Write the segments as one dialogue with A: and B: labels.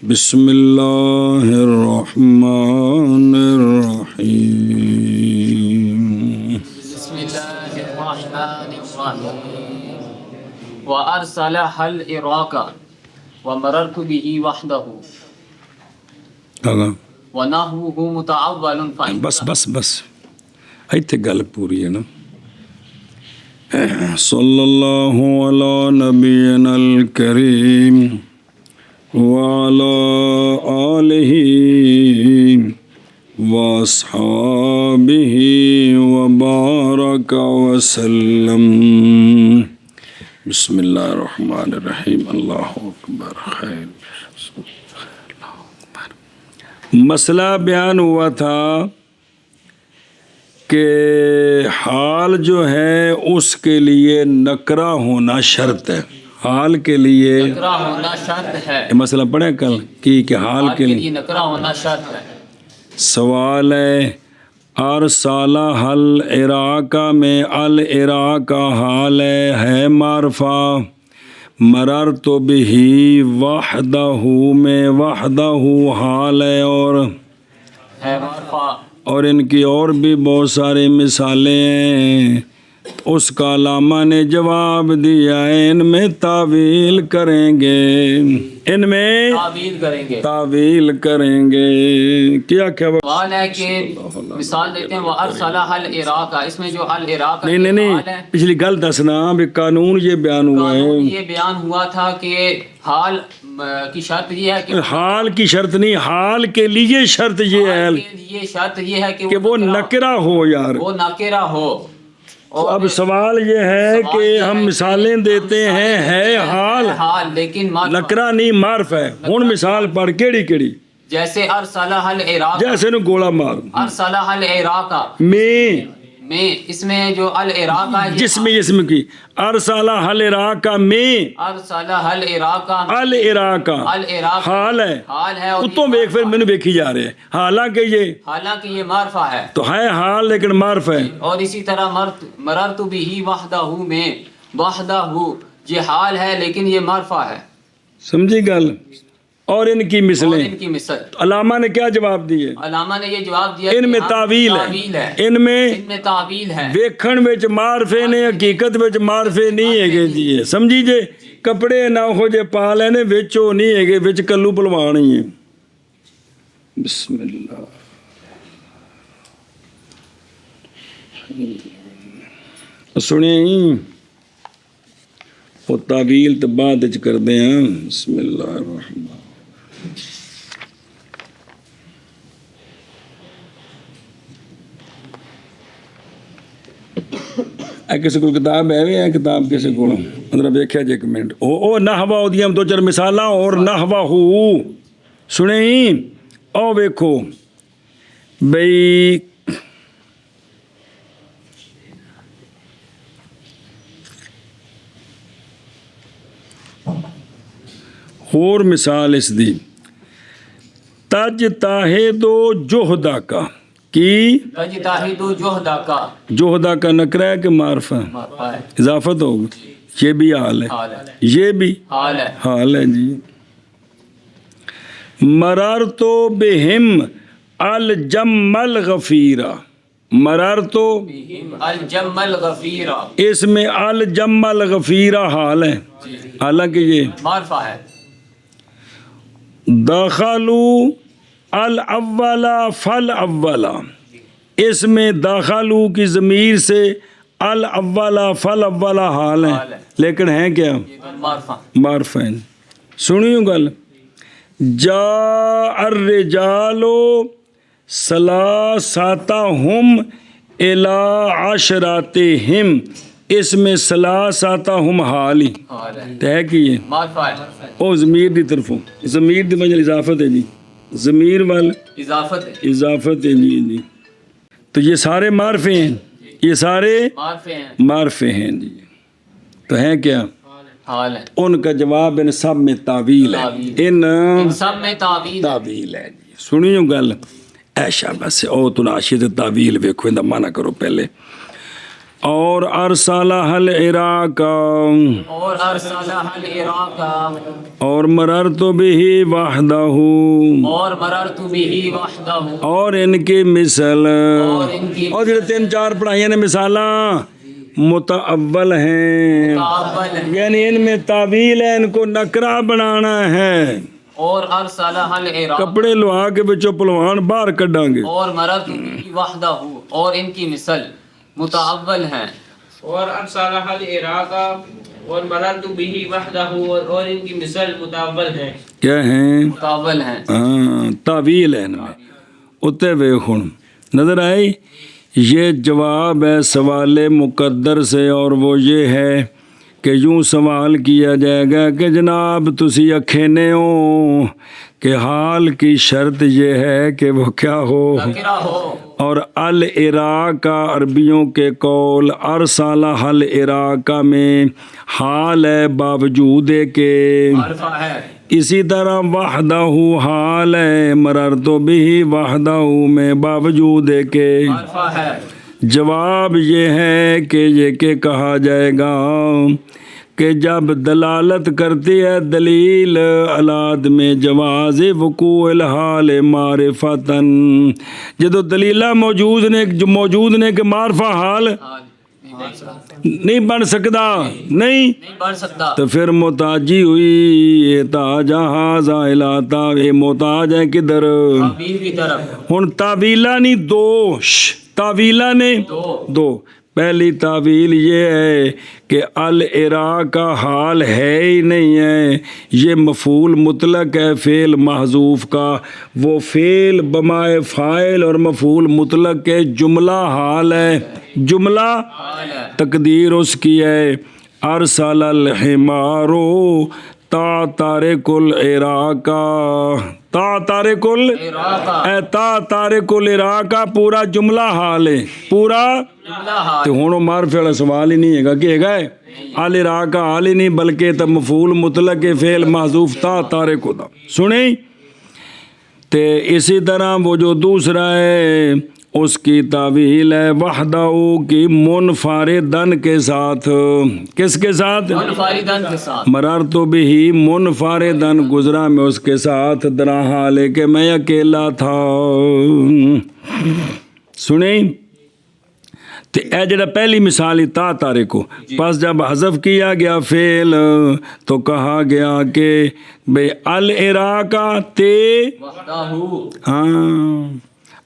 A: بسم اللہ الرحمن الرحیم
B: بسم اللہ الرحمن الرحیم وارسل العراق ومررت به وحده ونحوه متعول
A: بس ایتھے گل پوری ہے نا. صلی اللہ علی نبینا الکریم وعلى آلہ واصحابہ وبارک وسلم. بسم اللہ الرحمن الرحیم. اللہ اکبر. خیر. مسئلہ بیان ہوا تھا کہ حال جو ہے اس کے لیے نکرہ ہونا شرط ہے. حال کے لیے
B: نکرہ ہونا شرط ہے.
A: یہ مسئلہ پڑھیں کل کہ حال کے لیے
B: نکرہ ہونا شرط ہے.
A: سوال ہے ارسالہ العراق میں العراق حال ہے معرفہ. مررت بہ وحدہ میں وحدہ حال ہے اور ان کی اور بھی بہت ساری مثالیں ہیں. اس کا علامہ نے جواب دیا ان میں تعویل کریں گے. ان میں تعویل کریں گے. کیا
B: سوال ہے کہ مثال دیتے ہیں وَأَرْسَلَ الْعِرَاقَ. اس میں جو العراق
A: نہیں پچھلی گل دسنا بھی قانون یہ بیان ہوا ہے.
B: یہ بیان ہوا تھا کہ حال کی شرط یہ ہے کہ
A: حال کی شرط نہیں، حال کے لیے شرط یہ ہے
B: یہ شرط یہ ہے
A: کہ وہ نکرہ ہو. یار
B: وہ نکرہ ہو.
A: اب سوال یہ ہے کہ ہم مثالیں دیتے ہیں ہے حال
B: لیکن
A: نکرہ نہیں معرف ہے. ہن مثال پڑھ کیڑی
B: جیسے ارسلہ العراق
A: جیسے نو گولا مار
B: ارسلہ العراق
A: میں
B: اس میں جو العراق ہے
A: جسم کی ارسلہ العراق میں
B: ارسلہ العراق
A: حال ہے اتوں دیکھ پھر میں نے دیکھی جا رہے ہیں. حالانکہ یہ
B: معرفہ ہے
A: تو ہے حال لیکن معرف ہے.
B: اور اسی طرح مررت بہ وحدہ میں وحدہ یہ حال ہے لیکن یہ معرفہ ہے.
A: سمجھی گل. اور ان کی مثلیں علامہ نے کیا جواب دیے؟
B: علامہ نے یہ جواب دیا
A: ان میں تعویل ہے. ان میں
B: تعویل ہے.
A: ویکھن وچ معرفے نے حقیقت وچ معرفے نہیں ہے جی. سمجھی جے کپڑے نہ ہو جے پا لینے وچ او نہیں ہے وچ کلو پلوان ہی ہے. بسم اللہ. سنیں وہ تعویل تو بعد وچ کر دے ہیں. بسم اللہ الرحمن. کسی کو کتاب ہے کتاب کسی کو اندر ویکھیا جی ایک منٹ او نحوا دیاں دو چار مثالاں اور نحوا ہو سنیں او ویکھو بھئی اور مثال اس دی تجتہدو جہدہ کا کی جوہدہ کا نکرہ ہے کہ معرفہ اضافت ہوگی. یہ بھی حال ہے یہ بھی حال ہے جی. مررتو بہم الجم الغفیرہ. مررتو اس میں الجم الغفیرہ حال ہے حالانکہ یہ
B: معرفہ ہے.
A: دخلوا الاولا فالاولا. اس میں داخلو کی ضمیر سے الاولا فالاولا حال ہے لیکن ہیں کیا معرفہ ہیں. سنیو گل جاء الرجال ثلاثتهم الى عشراتهم. اس میں ثلاثتهم حال ہی ہے کہ یہ او ضمیر دی طرفوں ضمیر دی وجہ اضافت ہے جی. ضمیر وال اضافت ہے جی. تو یہ سارے معرفے ہیں یہ سارے معرفے ہیں جی. تو ہیں کیا ان کا جواب ان سب میں تعویل ہے. ان
B: سب میں
A: تعویل ہے جی. سنیو گل ایشا بس او تناشی تعویل ویکھو ان دا معنی کرو پہلے. اور ارسلہ العراق
B: اور ارسلہ العراق
A: اور مررت بہ وحدہ
B: اور مررت بہ وحدہ
A: اور ان کی مثل
B: اور ان کی
A: اور جو 3-4 پڑھائیاں نے مثالاں متعول ہیں،
B: متعول
A: یعنی ان میں تعویل ہے، ان کو نکرہ بنانا ہے.
B: اور ارسلہ العراق
A: کپڑے لوا کے بچوں پلوان باہر کڈاں گے.
B: اور مررت بہ وحدہ اور ان کی مثل متعول ہیں.
C: اور ارسلہ العراق اور مررت بہ وحدہ اور ان کی مثل متعول ہے.
A: کیا ہیں؟
B: متعول ہیں.
A: ہاں تعویل ہے ان میں. اتے ویکھ ہن نظر آئی. یہ جواب ہے سوال مقدر سے، اور وہ یہ ہے کہ یوں سوال کیا جائے گا کہ جناب تسی اکھینے ہو کہ حال کی شرط یہ ہے کہ وہ کیا ہو.
B: نکرہ ہو.
A: اور العراق عربیوں کے قول ارسلہ العراق میں حال ہے باوجود کہ،
B: معرفہ ہے.
A: اسی طرح وحدہ حال ہے مررت بہ وحدہ میں باوجود کہ.
B: معرفہ ہے.
A: جواب یہ ہے کہ یہ کہ کہا جائے گا کہ جب دلالت کرتی ہے دلیل علاد میں جواز وقوع الحال معرفتاً، جدو دلیلہ موجود نے کہ معرفہ حال نہیں بن سکتا، نہیں
B: بڑھ سکتا.
A: تو پھر محتاجی ہوئی احتاج ہاذا الاتا، یہ محتاج ہے کدھر؟
B: تعبیر کی طرف.
A: ہن تعویلہ نہیں دو، تعویلہ نے دو. پہلی تعویل یہ ہے کہ العراق کا حال ہے ہی نہیں ہے، یہ مفعول مطلق ہے فعل محذوف کا. وہ فعل بمائے فاعل اور مفعول مطلق کے جملہ حال ہے. جملہ تقدیر اس کی ہے ارسل الحمار تا تارک العراق، تا تارک اے تا تارک العراق پورا جملہ حال ہے، پورا. تو ہوں معرفے والا سوال ہی نہیں ہے گا کہ ہے گا العراق کا حال ہی نہیں، بلکہ تب مفعول مطلق فعل محذوف تا تارک ہوتا. سنیں تے اسی طرح وہ جو دوسرا ہے اس کی تعویل ہے وحدہ کی منفردن کے ساتھ. کس کے ساتھ؟
B: منفردن کے ساتھ.
A: مررت بہ منفردن گزرا میں اس کے ساتھ درا حال ہے کہ میں اکیلا تھا. سنیں تو اے جڑا پہلی مثال تا تارک کو، پس جب حذف کیا گیا فعل تو کہا گیا کہ بھئی العراق تے ہاں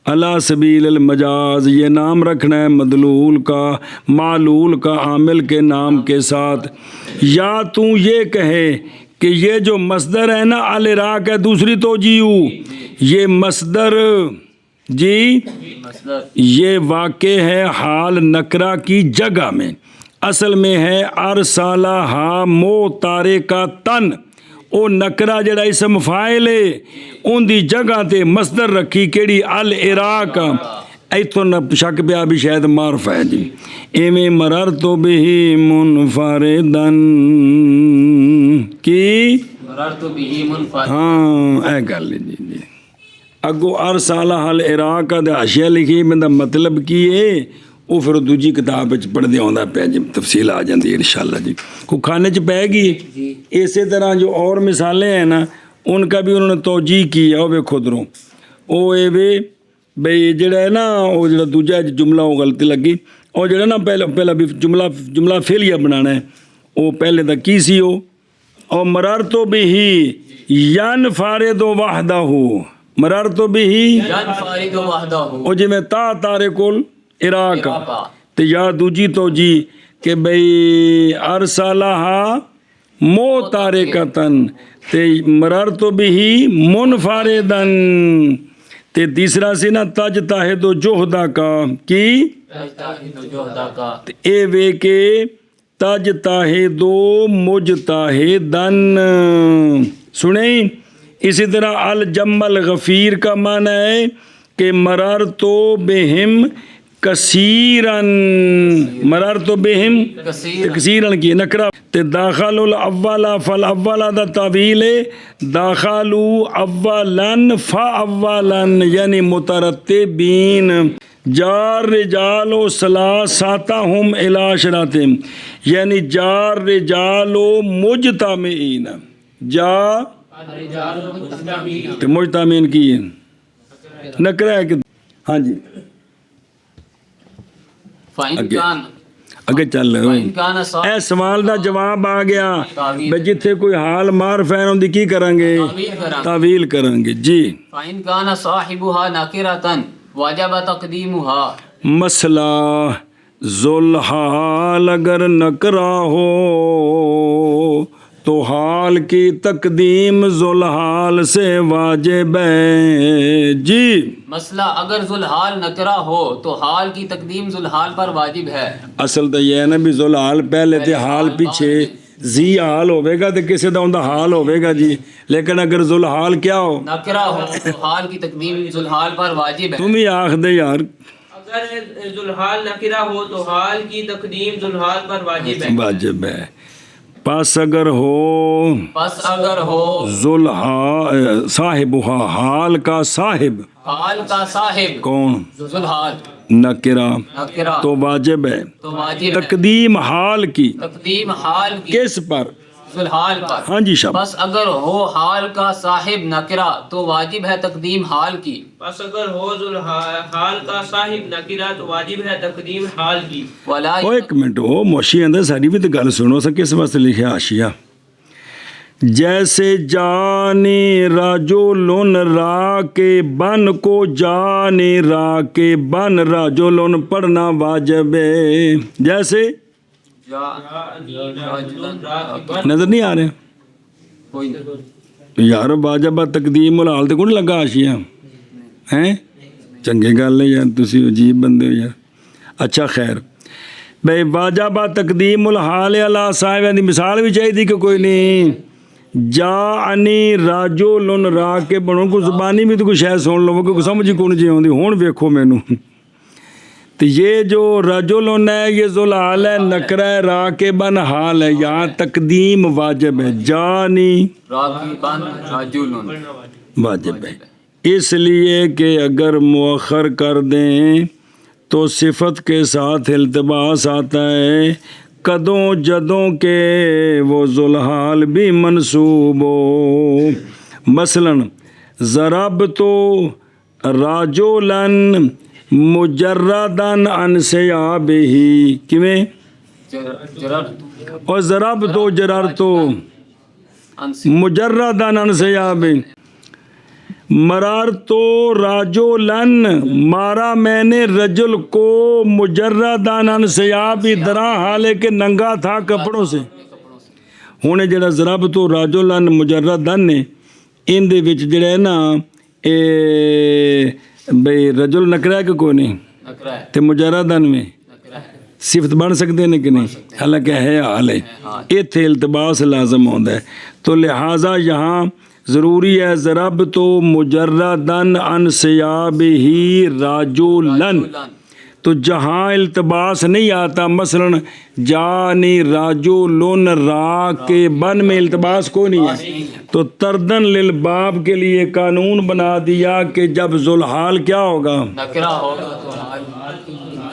A: علی سبیل المجاز، یہ نام رکھنا ہے مدلول کا، معلول کا عامل کے نام کے ساتھ. یا تو یہ کہے کہ یہ جو مصدر ہے نا العراق ہے، دوسری توجیہ، یہ مصدر جی یہ واقع ہے حال نکرہ کی جگہ میں. اصل میں ہے ارسلہ متارکۃً، او نکرہ جڑا اسم فاعل ہے ان دی جگہ تے مصدر رکھی کیڑی العراق. ایتھوں نہ شک پیا بھی شاید معرف ہے جی. ایویں مررت بہ منفردن کی
B: مررت بہ منفردن.
A: ہاں اے گل جی جی. اگو ارسلہ العراق دا حاشیہ لکھی میں دا مطلب کی ہے وہ پھر دوجی کتاب پڑھتے آتا پیا جی، تفصیل آ جاتی ہے انشاءاللہ جی. کو کھانے چ پائے گی. اسی طرح جو اور مثالیں ہیں نا ان کا بھی انہوں نے توجیہ کی ہے. وہ ویکھو ادھروں وہ اے وے بھئی جڑا ہے نا وہ جڑا دوجا جملہ وہ غلطی لگی. اور جڑا نا پہلا بھی جملہ فعلیہ بنانا ہے وہ پہلے دا کی سی ہو. اور مررت بہ ینفرد وحدہ، مررت بہ
B: ینفرد وحدہ.
A: او جی میں تا تارک العراق تے یا دوجی توجیہ کہ بھئی ارسلہ متارکۃً تے مررت بہ منفردن. تے تیسرا سی نا تجتہد جہدہ کا کی تے اے وے کے تجتہد مجتہدن. سنیں اسی طرح الجم الغفیر کا معنی ہے کہ مررت بہم کثیراً، مررت بہم کثیراً کی نکرہ. تے داخل الاول فالاول دا تعویل ہے داخلوا اولاً فاولاً، یعنی مترتبین. جار رجال و سلاساتہم الی عشراتہم، یعنی جار رجال و مجتمعین، جا تو مجتمعین کی نکرہ ہے کہ ہاں جی
B: فَإِن كَانَ
A: اگے چل
B: فَإِن كَانَ
A: اے
B: صاحب
A: سوال دا جواب آ گیا بے جتھے کوئی حال معرف ہے ان دی کی کریں گے تعویل کریں گے جی
B: فَإِن كَانَ صَاحِبُهَا نَكِرَةً وَجَبَ تَقْدِيمُهَا
A: مسئلہ ذوالحال اگر نکرہ ہو تو حال کی تقدیم ذوالحال سے واجب ہے جی
B: مسئلہ اگر ذوالحال نکرہ ہو تو حال کی تقدیم ذوالحال پر واجب ہے.
A: اصل تو یہ ہے نا بھی ذوالحال پہلے تے حال پیچھے زی حال ہوئے گا تو کسی دا اندہ حال ہوئے گا جی، لیکن اگر ذوالحال کیا ہو
B: نکرہ ہو تو حال کی تقدیم ذوالحال پر واجب ہے.
A: تم ہی آخ دے یار
C: اگر ذوالحال نکرہ ہو تو حال کی تقدیم ذوالحال پر واجب ہے.
A: واجب ہے. پس اگر ہو
B: پس اگر ہو
A: ذوالحال صاحبہ حال کا صاحب
B: حال کا صاحب
A: کون
B: ذوالحال
A: نکرہ
B: نکرہ
A: تو واجب ہے
B: تو واجب ہے
A: تقدیم حال کی
B: تقدیم حال کی
A: کس پر
B: ذوالحال پر.
A: ہاں جی شاہ
B: بس اگر ہو حال کا صاحب نکرہ تو واجب ہے تقدیم حال کی.
C: بس اگر ہو ذوالحال کا صاحب نکرہ تو واجب ہے تقدیم حال کی.
B: ولا
A: او ایک منٹ وہ موشی اندر ساری بھی تو گل سنو سا کس واسطے لکھے آشیا جیسے جانی رجلن را کے بن کو جانی را کے بن رجلن پڑھنا واجب ہے جیسے نظر نہیں آ رہے
B: کوئی نہیں.
A: یار واجب تقدیم الحال تے کون لگا آشیا ہیں چنگی گل ہے یار تسی عجیب بندے ہو یار. اچھا خیر بھائی واجب تقدیم الحال علی صاحب دی مثال بھی چاہیے کہ کوئی نہیں جا انی راجو لن را کے بنو کو زبانی بھی تو کوئی شاید سن لو کہ سمجھ کون جی ہوندی ہون ویکھو مینوں تو یہ جو رجلن ہے یہ ذوالحال ہے نکرہ را کے بن حال ہے یہاں تقدیم واجب ہے جانی
B: راکبن رجلن
A: واجب ہے اس لیے کہ اگر مؤخر کر دیں تو صفت کے ساتھ التباس آتا ہے کدوں جدوں کے وہ ذوالحال بھی منصوب ہو. مثلا ضرب تو راجولن مجردن عن سیابہ کیویں اور ضرب تو جرر تو مجردن عن سیابہ مرار تو راجولن مارا میں نے رجل کو مجردن عن سیابہ درا حالے کہ ننگا تھا کپڑوں سے. ہونے جڑا ضرب تو راجولن مجردن نے ان دے وچ جڑا ہے نا بھئی رجل نکرہ ہے کہ کوئی نہیں تے مجردن میں صفت بن سکتے ہیں کہ نہیں حالانکہ ہے حال ہے ایتھے التباس لازم ہوتا ہے. تو لہٰذا یہاں ضروری ہے ضرب تو مجردن عن سیابہ راجولن تو جہاں التباس نہیں آتا مثلا جانی راجولن را کے بن میں التباس کوئی نہیں ہے تو تردن للباب کے لیے قانون بنا دیا کہ جب ذوالحال کیا ہوگا
B: نکرہ ہوگا تو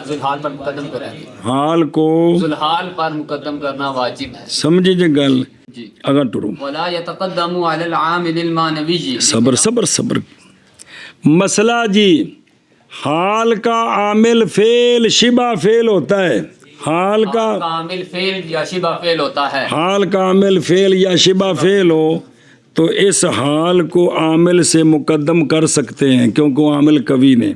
B: ذوالحال پر مقدم کریں گے.
A: حال کو
B: ذوالحال پر مقدم کرنا واجب ہے.
A: سمجھے جے گل
B: جی
A: اگر ٹرو
B: ولا يتقدم على العامل المعنوي
A: صبر صبر صبر مسئلہ جی حال کا عامل فعل شبہ فعل ہوتا ہے حال کا
B: عامل فعل یا شبہ فعل ہوتا ہے.
A: حال کا عامل فعل یا شبہ فعل ہو تو اس حال کو عامل سے مقدم کر سکتے ہیں کیونکہ وہ عامل قوی نے.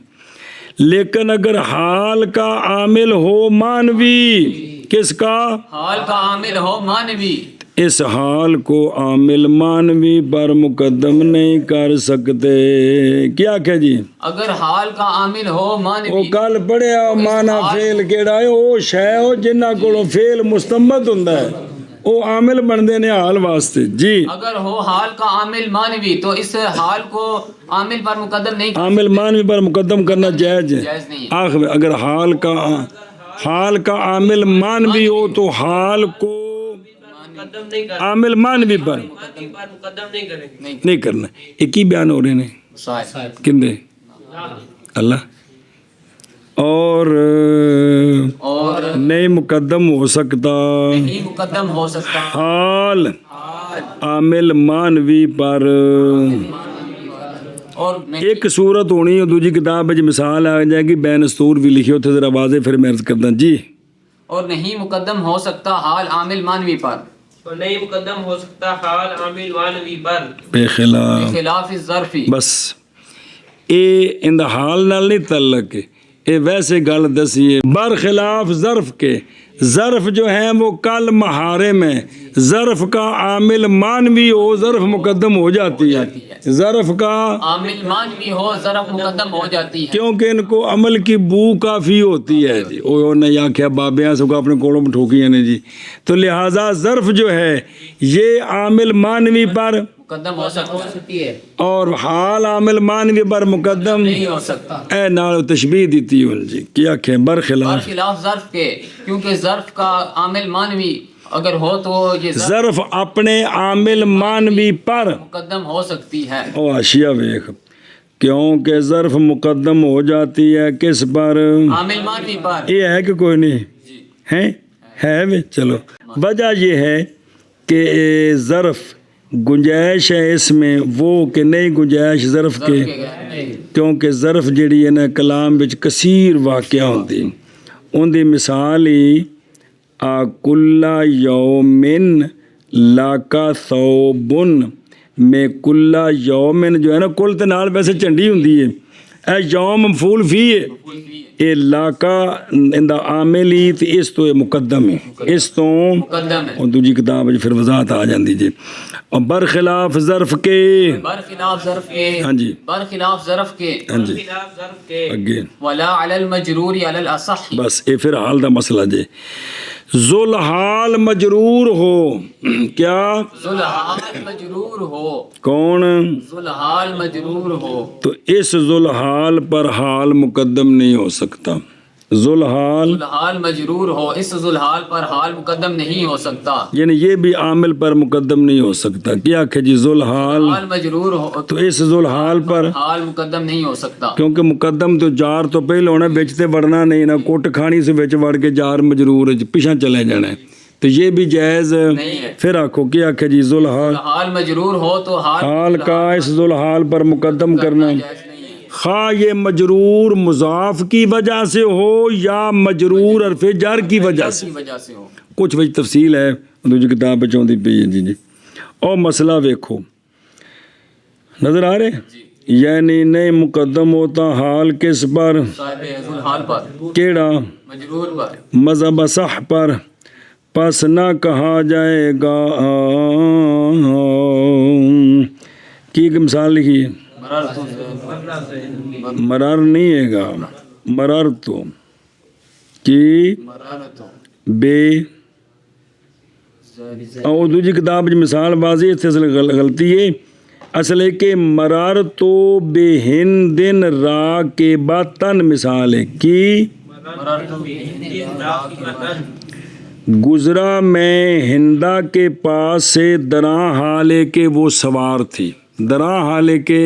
A: لیکن اگر حال کا عامل ہو مانوی کس کا
B: حال کا عامل ہو معنوی
A: اس حال کو عامل مانوی پر مقدم نہیں کر سکتے. کیا کہ جی
B: اگر حال کا عامل ہو
A: وہ
B: معنوی
A: کل پڑھیا مانا فعل کیڑا ہے وہ شے ہو جنہ کو فعل مستمت ہوندا ہے وہ عامل بندے نے حال واسطے. جی
B: اگر ہو حال کا عامل معنوی تو اس حال کو عامل پر مقدم نہیں
A: عامل مانوی پر مقدم کرنا جائز ہے.
B: جائز نہیں ہے.
A: آخر اگر حال کا عامل مانوی ہو تو حال کو
C: مقدم نہیں کریں
A: عامل مانوی پر
C: مقدم نہیں کریں گے.
A: نہیں کرنا. ایک ہی بیان ہو رہے ہیں
B: صاحب
A: کندے اللہ اور نہیں مقدم ہو سکتا
B: نہیں مقدم ہو سکتا
A: حال عامل مانوی پر.
B: اور نہیں
A: ایک صورت ہونی ہے دوسری کتاب میں مثال آ جائے گی بین سطور بھی لکھی ہوتے ذرا واضح پھر میں عرض کرتا ہوں جی.
B: اور نہیں مقدم ہو سکتا حال عامل مانوی پر
C: اور نہیں مقدم ہو سکتا حال عامل مانوی پر
A: بے خلاف
B: خلاف الظرفی.
A: بس یہ ان حال نال نہیں تعلق ہے یہ ویسے گل دسی ہے برخلاف ظرف کے. ظرف جو ہیں وہ کل محارے میں ظرف کا عامل مانوی ہو ظرف مقدم ہو جاتی ہے. ظرف کا
B: عامل مانوی ہو ظرف مقدم ہو جاتی ہے
A: کیونکہ ان کو عمل کی بو کافی ہوتی ہے جی. وہ نے یا کیا بابیاں سب کو اپنے کوڑوں میں ٹھوکی نے جی. تو لہٰذا ظرف جو ہے یہ عامل مانوی پر
B: مقدم ہو سکتی ہے
A: اور حال عامل مانوی پر مقدم
B: نہیں ہو سکتا
A: اے نال تشبیہ دیتی ہوں جی کیا کہ برخلاف
B: خلاف ظرف کے کیونکہ ظرف کا عامل مانوی اگر ہو تو یہ ظرف
A: ظرف اپنے عامل مانوی پر
B: مقدم ہو سکتی ہے.
A: او اشیاء ویخ کیونکہ ظرف مقدم ہو جاتی ہے کس پر
B: عامل مانوی پر
A: یہ ہے کہ کوئی نہیں ہے وے چلو وجہ یہ ہے کہ ظرف گنجائش ہے اس میں وہ کہ نہیں گنجائش ظرف کے کیونکہ ظرف جڑی ہے نا کلام وچ کثیر واقعہ ہوندی ان دی مثال ہی کلا یومن لاکا ثوبن میں کلا یومن جو ہے نا کل تے نال ویسے جھنڈی ہوندی ہے اے یوم مفعول فی ہے اے لاکا اندا عامل ہی تے اس تو مقدم ہے اس تو
B: مقدم ہے
A: اور دوسری کتاب وچ پھر وضاحت آ جاندی جی. اور برخلاف ظرف کے
B: برخلاف ظرف کے
A: ہاں جی
B: برخلاف ظرف کے
A: ہاں جی
C: خلاف ظرف کے
A: اگے
B: ولا علی المجرور علی الاصح.
A: بس یہ پھر حال دا مسئلہ جی. ذل حال مجرور ہو کیا
B: ذوالحال مجرور ہو
A: کون
B: ذوالحال مجرور ہو
A: تو اس ذل حال پر حال مقدم نہیں ہو سکتا. ذل حال
B: ذوالحال مجرور ہو اس ذوالحال پر حال مقدم نہیں ہو سکتا.
A: یعنی یہ بھی عامل پر مقدم نہیں ہو سکتا. کیا کہ جی ذل حال
B: حال مجرور ہو
A: تو اس ذل حال پر
B: حال مقدم نہیں ہو سکتا
A: کیونکہ مقدم تو جار تو پہلے ہونا بچتے بڑھنا نہیں نا کوٹ کھانی سے بچ وڑ کے جار مجرور پیچھے چلے جانا ہے تو یہ بھی جائز
B: نہیں ہے.
A: پھر آخو کیا کہ جی ذل حال
B: حال مجرور ہو تو
A: حال کا اس ذل حال پر مقدم کرنا
B: جائز نہیں ہے.
A: خواہ یہ مجرور مضاف کی وجہ سے ہو یا مجرور حرف جر کی وجہ سے
B: کی وجہ سے ہو
A: کچھ وجہ تفصیل ہے دوسری کتاب پہ چوندی پئی ہے جی. اور مسئلہ ویکھو نظر آ رہے یعنی نہیں مقدم ہوتا حال کس پر
B: صاحب ذوالحال پر
A: کیڑا
B: مجرور پر
A: مذہب صح پر پس نہ کہا جائے گا کی ایک مثال لکھی ہے مرار نہیں ہے گا مرار تو کی بے اور دوسری کتاب کی مثال بازی اس سے غلطی ہے اصل ہے کہ مرار تو بے ہندن را کے بعد تن مثال ہے کی گزرا میں ہندا کے پاس سے دراں حالے کے وہ سوار تھی دراں حالے کے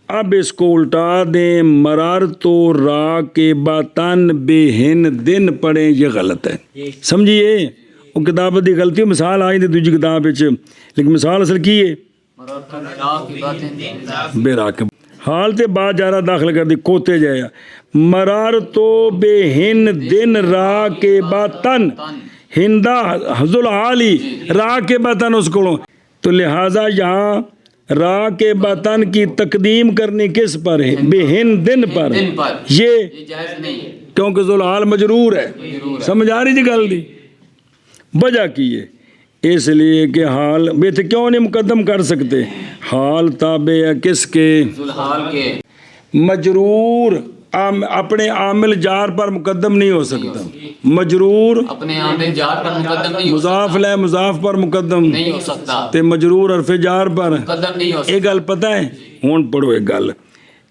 A: اب اس کو الٹا دیں مرار تو را کے باطن بے ہن دن پڑھیں یہ غلط ہے سمجھیے وہ کتاب دی غلطی مثال آئی تھی دوسری کتاب لیکن مثال اصل کی ہے بے راکب حال تے با جارہ داخل کر دی کوتے جایا مرار تو بے ہن دن را کے باطن ہندا حضل حالی را کے باطن اس کو تو لہٰذا یہاں را کے باطن کی تقدیم کرنی کس پر ہے بے ہن دن پر یہ
B: جائز نہیں ہے
A: کیونکہ ذوالحال مجرور ہے سمجھ آ رہی جی گل دی وجہ کی ہے اس لیے کہ حال بے تھے کیوں نہیں مقدم کر سکتے حال تابع ہے کس کے
B: ذوالحال کے
A: مجرور اپنے عامل جار پر مقدم نہیں ہو سکتا مجرور
B: اپنے عامل جار پر مقدم نہیں ہو
A: مضاف لے مضاف پر مقدم
B: نہیں ہو سکتا
A: تے مجرور حرف جار پر
B: مقدم نہیں ہو
A: ایک گل پتہ ہے ہون پڑھو ایک گل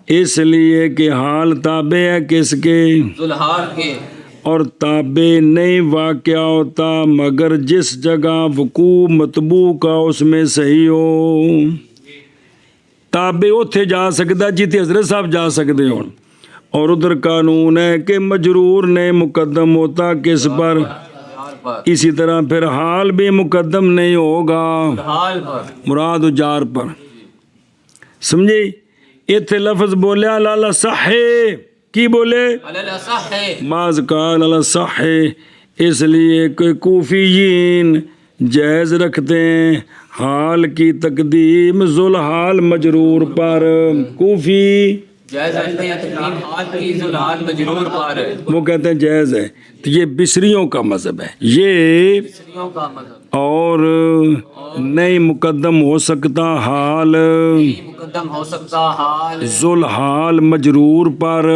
A: اس لیے کہ حال تابع ہے کس کے
B: ذوالحال کے
A: اور تابع نہیں واقع ہوتا مگر جس جگہ وقوع مطبوع کا اس میں صحیح ہو تابع اتھے جا سکتا جیتے حضرت صاحب جا سکتے ہون اور ادھر قانون ہے کہ مجرور نہیں مقدم ہوتا کس پر؟
B: حال پر،
A: اسی طرح پھر حال بھی مقدم نہیں ہوگا،
B: حال پر،
A: مراد جار پر، سمجھے؟ اتنے لفظ بولے اللہ صح، کی بولے؟
B: علی الاصح ہے،
A: بعض قال اللہ صح، اس لیے کہ کوفیین جائز رکھتے ہیں حال کی تقدیم ذوالحال مجرور پر، کوفی
B: جائز رکھتے ہیں تقدیم حال کی ذوالحال مجرور پر،
A: وہ کہتے ہیں جائز ہے، تو یہ بصریوں کا مذہب ہے یہ،
B: بصریوں کا مذہب،
A: اور نہیں مقدم ہو سکتا حال
B: مقدم ہو سکتا حال
A: ذوالحال مجرور پر،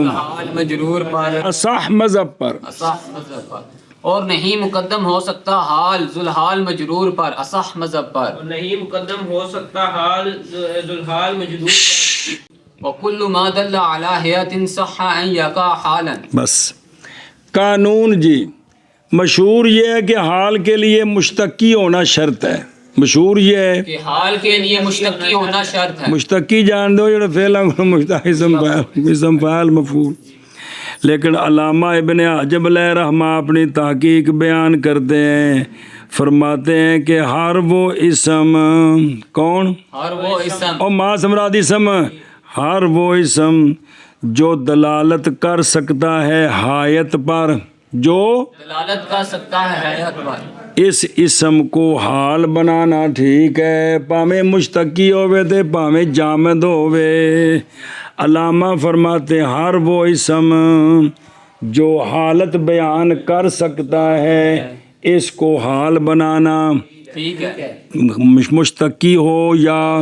B: حال مجرور پر،
A: اصح مذہب پر،
B: اصح مذہب پر، اور نہیں مقدم ہو سکتا حال ذوالحال مجرور پر، اصح مذہب پر،
C: اور نہیں مقدم ہو سکتا حال ذوالحال مجرور پر،
B: وکل ما دل علی حیات صح ان یقع حالا،
A: بس قانون جی مشہور یہ ہے کہ حال کے لیے مشتقی ہونا شرط ہے، مشہور یہ ہے
B: کہ حال کے لیے مشتقی ہونا شرط ہے،
A: مشتقی جان دو جو فعل مشتق اسم فاعل مفعول، لیکن علامہ ابن حجب علیہ رحمہ اپنی تحقیق بیان کرتے ہیں، فرماتے ہیں کہ ہر وہ اسم، کون؟
B: اور وہ اسم،
A: اور ما سمراد اسم، ہر وہ اسم جو دلالت کر سکتا ہے حایت پر، جو
B: دلالت کر سکتا ہے حیات پر،
A: اس اسم کو حال بنانا ٹھیک ہے، پاویں مشتقی ہوئے تھے پاویں جامد ہوئے۔ علامہ فرماتے ہر وہ اسم جو حالت بیان کر سکتا ہے اس کو حال بنانا،
B: ٹھیک ہے،
A: مشتقی ہو یا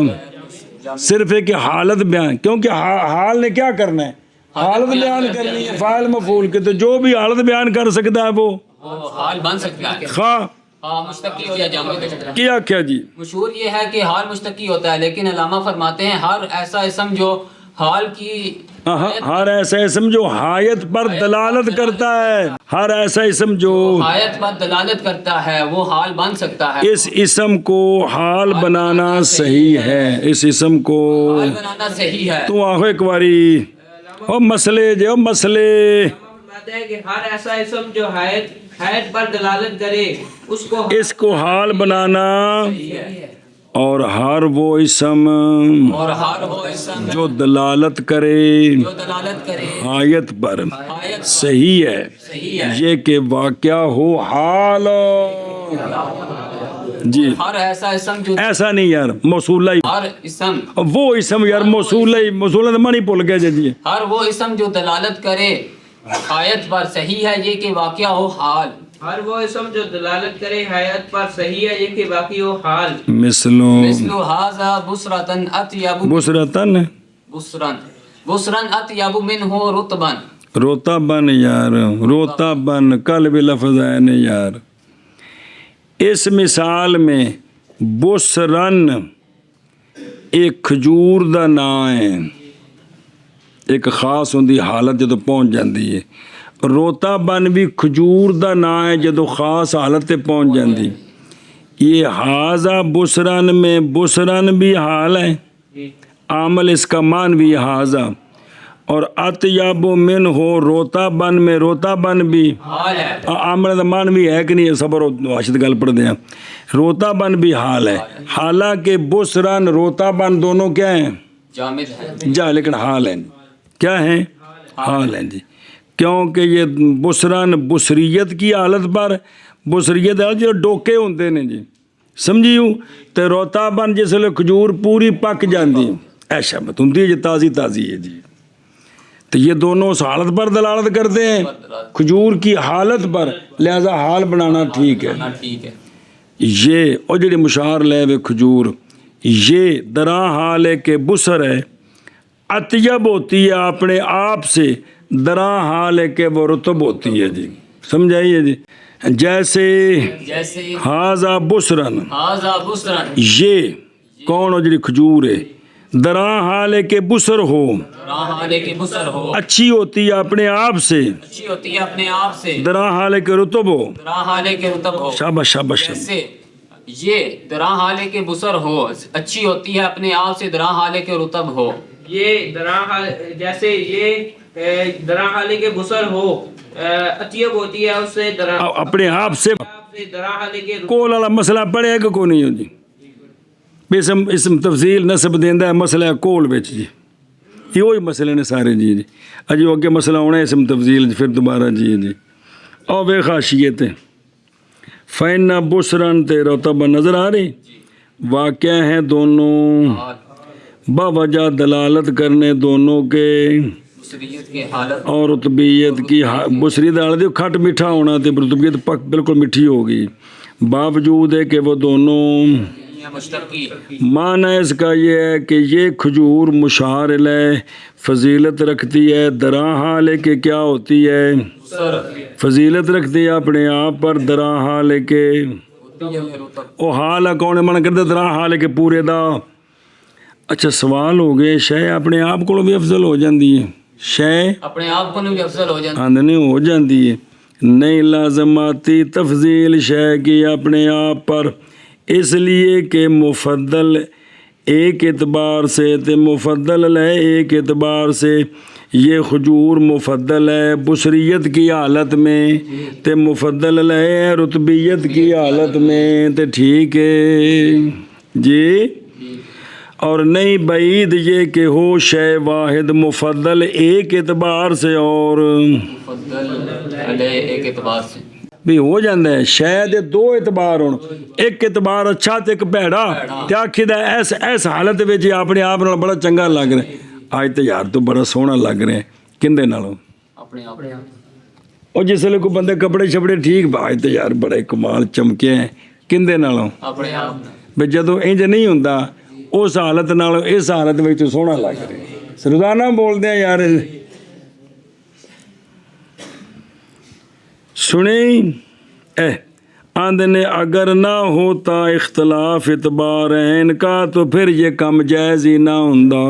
A: صرف ہے کہ حالت بیان، کیونکہ حال نے کیا کرنا ہے؟ حالت بیان کرنی ہے، فاعل مفعول کے، تو جو بھی حالت بیان کر سکتا ہے وہ
B: وہ حال بن سکتا ہے،
A: خواہ
B: ہاں مشتقی ہو یا جامد ہو۔
A: کیا کیا جی؟
B: مشہور یہ ہے کہ حال مشتقی ہوتا ہے، لیکن علامہ فرماتے ہیں ہر ایسا اسم جو حال کی
A: ہر ایسا اسم جو حایت پر دلالت کرتا ہے، ہر ایسا اسم جو
B: حایت پر دلالت کرتا ہے وہ حال بن سکتا ہے،
A: اس اسم کو حال بنانا صحیح ہے، اس اسم کو
B: حال بنانا صحیح ہے۔
A: تو آخو ایک باری او مسئلے جو مسئلے،
C: فرماتے ہیں کہ ہر ایسا اسم جو حیات پر دلالت کرے
A: اس کو حال بنانا، اور ہر وہ اسم
B: اور ہر وہ اسم
A: جو دلالت کرے
B: جو دلالت کرے
A: حایت پر
B: حایت پر
A: صحیح ہے،
B: صحیح ہے،
A: یہ کہ واقعہ ہو حال جی،
B: ہر ایسا اسم جو
A: ایسا نہیں یار موصولہ ہی،
B: ہر اسم
A: وہ اسم یار موصولہ ہی، موصولہ تو معنی بھول گیا جی،
B: ہر وہ اسم جو دلالت کرے حایت پر صحیح ہے یہ کہ واقعہ ہو حال،
C: ہر وہ اسم جو دلالت کرے حیات پر صحیح ہے یہ کہ باقی ہو حال،
A: مثلو
B: مثل ھذا بصرۃ اطیب
A: بسرتن
B: بصرن اطیب منہ رطبا،
A: روتا بن یار، روتا بن کل بھی لفظ ہے نہیں یار، اس مثال میں بسرن ایک کھجور دا نام ہے، ایک خاص ہوندی حالت جدو پہنچ جاندی ہے، روتا بن بھی کھجور دا نام ہے جدو خاص حالت تے پہنچ جاندی، یہ حاضہ بسرن میں بسرن بھی حال ہے، عامل اس کا مان بھی حاضہ، اور اطیب من ہو روتا بن میں روتا بن بھی
B: حال ہے،
A: عامل دا مان بھی ہے کہ نہیں، صبر واشد گل پڑھ دیں، روتا بن بھی حال ہے، حالانکہ بسرن روتا بن دونوں کیا ہیں؟
B: جامد ہے،
A: جا لیکن حال ہیں، کیا ہیں؟ حال ہیں جی، کیونکہ یہ بسرن بسریت کی حالت پر، بسریت ہے جو ڈوکے ہوندے نے جی، سمجھیوں تے روتا بن جس لئے کھجور پوری پک جاندی ایشا بت ہوندی ہے جی، تازی تازی ہے جی، تو یہ دونوں اس حالت پر دلالت کرتے ہیں، کھجور کی حالت پر، لہذا حال بنانا ٹھیک ہے،
B: ٹھیک ہے،
A: یہ اور جڑی مشار لے وے کھجور یہ درا حال ہے کہ بسر ہے، اطیب ہوتی ہے اپنے آپ سے، درا حال ہے کہ وہ رطب ہوتی ہے جی، سمجھائیے جی، جیسے
B: جیسے
A: حاضہ بسرن،
B: ھذا بصرن،
A: یہ کون ہو جڑی کھجور ہے، درا حال ہے کہ بسر ہو،
B: راہ حالے کے بسر ہو،
A: اچھی ہوتی ہے اپنے آپ سے،
B: اچھی ہوتی ہے اپنے آپ سے،
A: درا حال ہے کہ رطب ہو،
B: راہ حالے کے رطب ہو،
A: شاباش شاباش شاباش،
B: جیسے یہ درا حالے کے بسر ہو اچھی ہوتی ہے اپنے آپ سے درا حالے کے رتب ہو
C: یہ جیسے یہ درا حالے کے بسر ہو اطیب ہوتی ہے اس سے درا
A: اپنے آپ سے
C: درا حالے کے
A: کول والا مسئلہ پڑھے کہ کوئی نہیں ہو جی اسم تفضیل نسب دیندا ہے مسئلہ کول وچ جی یہ وہی مسئلے نے سارے جی اجی اگے مسئلہ ہونا ہے اسم تفضیل پھر دوبارہ جی او بے خاشیت فین بسرن تے رتب نظر آ رہی واقع ہیں دونوں باوجہ دلالت کرنے دونوں کے
B: بصریت کی حالت
A: اور رتبیت کی بصری دال دی کھٹ میٹھا ہونا تے رتبیت پک بالکل میٹھی ہوگی باوجود ہے کہ وہ دونوں
B: مشتقی
A: معنی اس کا یہ ہے کہ یہ کھجور مشار الیہ فضیلت رکھتی ہے درا حال کے کیا ہوتی ہے فضیلت رکھتی ہے اپنے آپ پر درا حال کے او حال کون من کرتے درا حال کے پورے دا اچھا سوال ہو گئے شے اپنے آپ کو بھی افضل ہو جاندی ہے شے
B: اپنے آپ کو بھی افضل ہو جاتا
A: آندھنی ہو جاندی ہے نہیں لازماتی تفضیل شے کی اپنے آپ پر اس لیے کہ مفضل ایک اعتبار سے تے مفضل ہے ایک اعتبار سے یہ کھجور مفضل ہے بصریت کی حالت میں تے مفضل ہے رتبیت کی حالت میں تے ٹھیک ہے جی اور نہیں بعید یہ کہ ہو شے واحد مفضل ایک اعتبار سے اور
B: مفضل علیہ ایک اعتبار سے
A: بھی ہو جاندہ ہے شاید دو اعتبار ہون ایک اعتبار اچھا تے ایک بھڑا تے آکھیدہ ایس حالت وچ اپنے آپ نال بڑا چنگا لگ رہا ہے آج تے یار تو بڑا سونا لگ رہا ہے کندے نالوں
B: اپنے آپ
A: اور جس لئے کوئی بندے کپڑے شپڑے ٹھیک آج تے یار بڑے کمال چمکے ہیں کندے نالوں
B: اپنے آپ
A: بھی جدو انج نہیں ہوندا اس حالت نالوں اس حالت وچ سونا لگ رہا ہے روزانہ بولدے ہیں یار سنیں آندھنے اگر نہ ہوتا اختلاف اعتبارین کا تو پھر یہ کم جائز ہی نہ ہوندا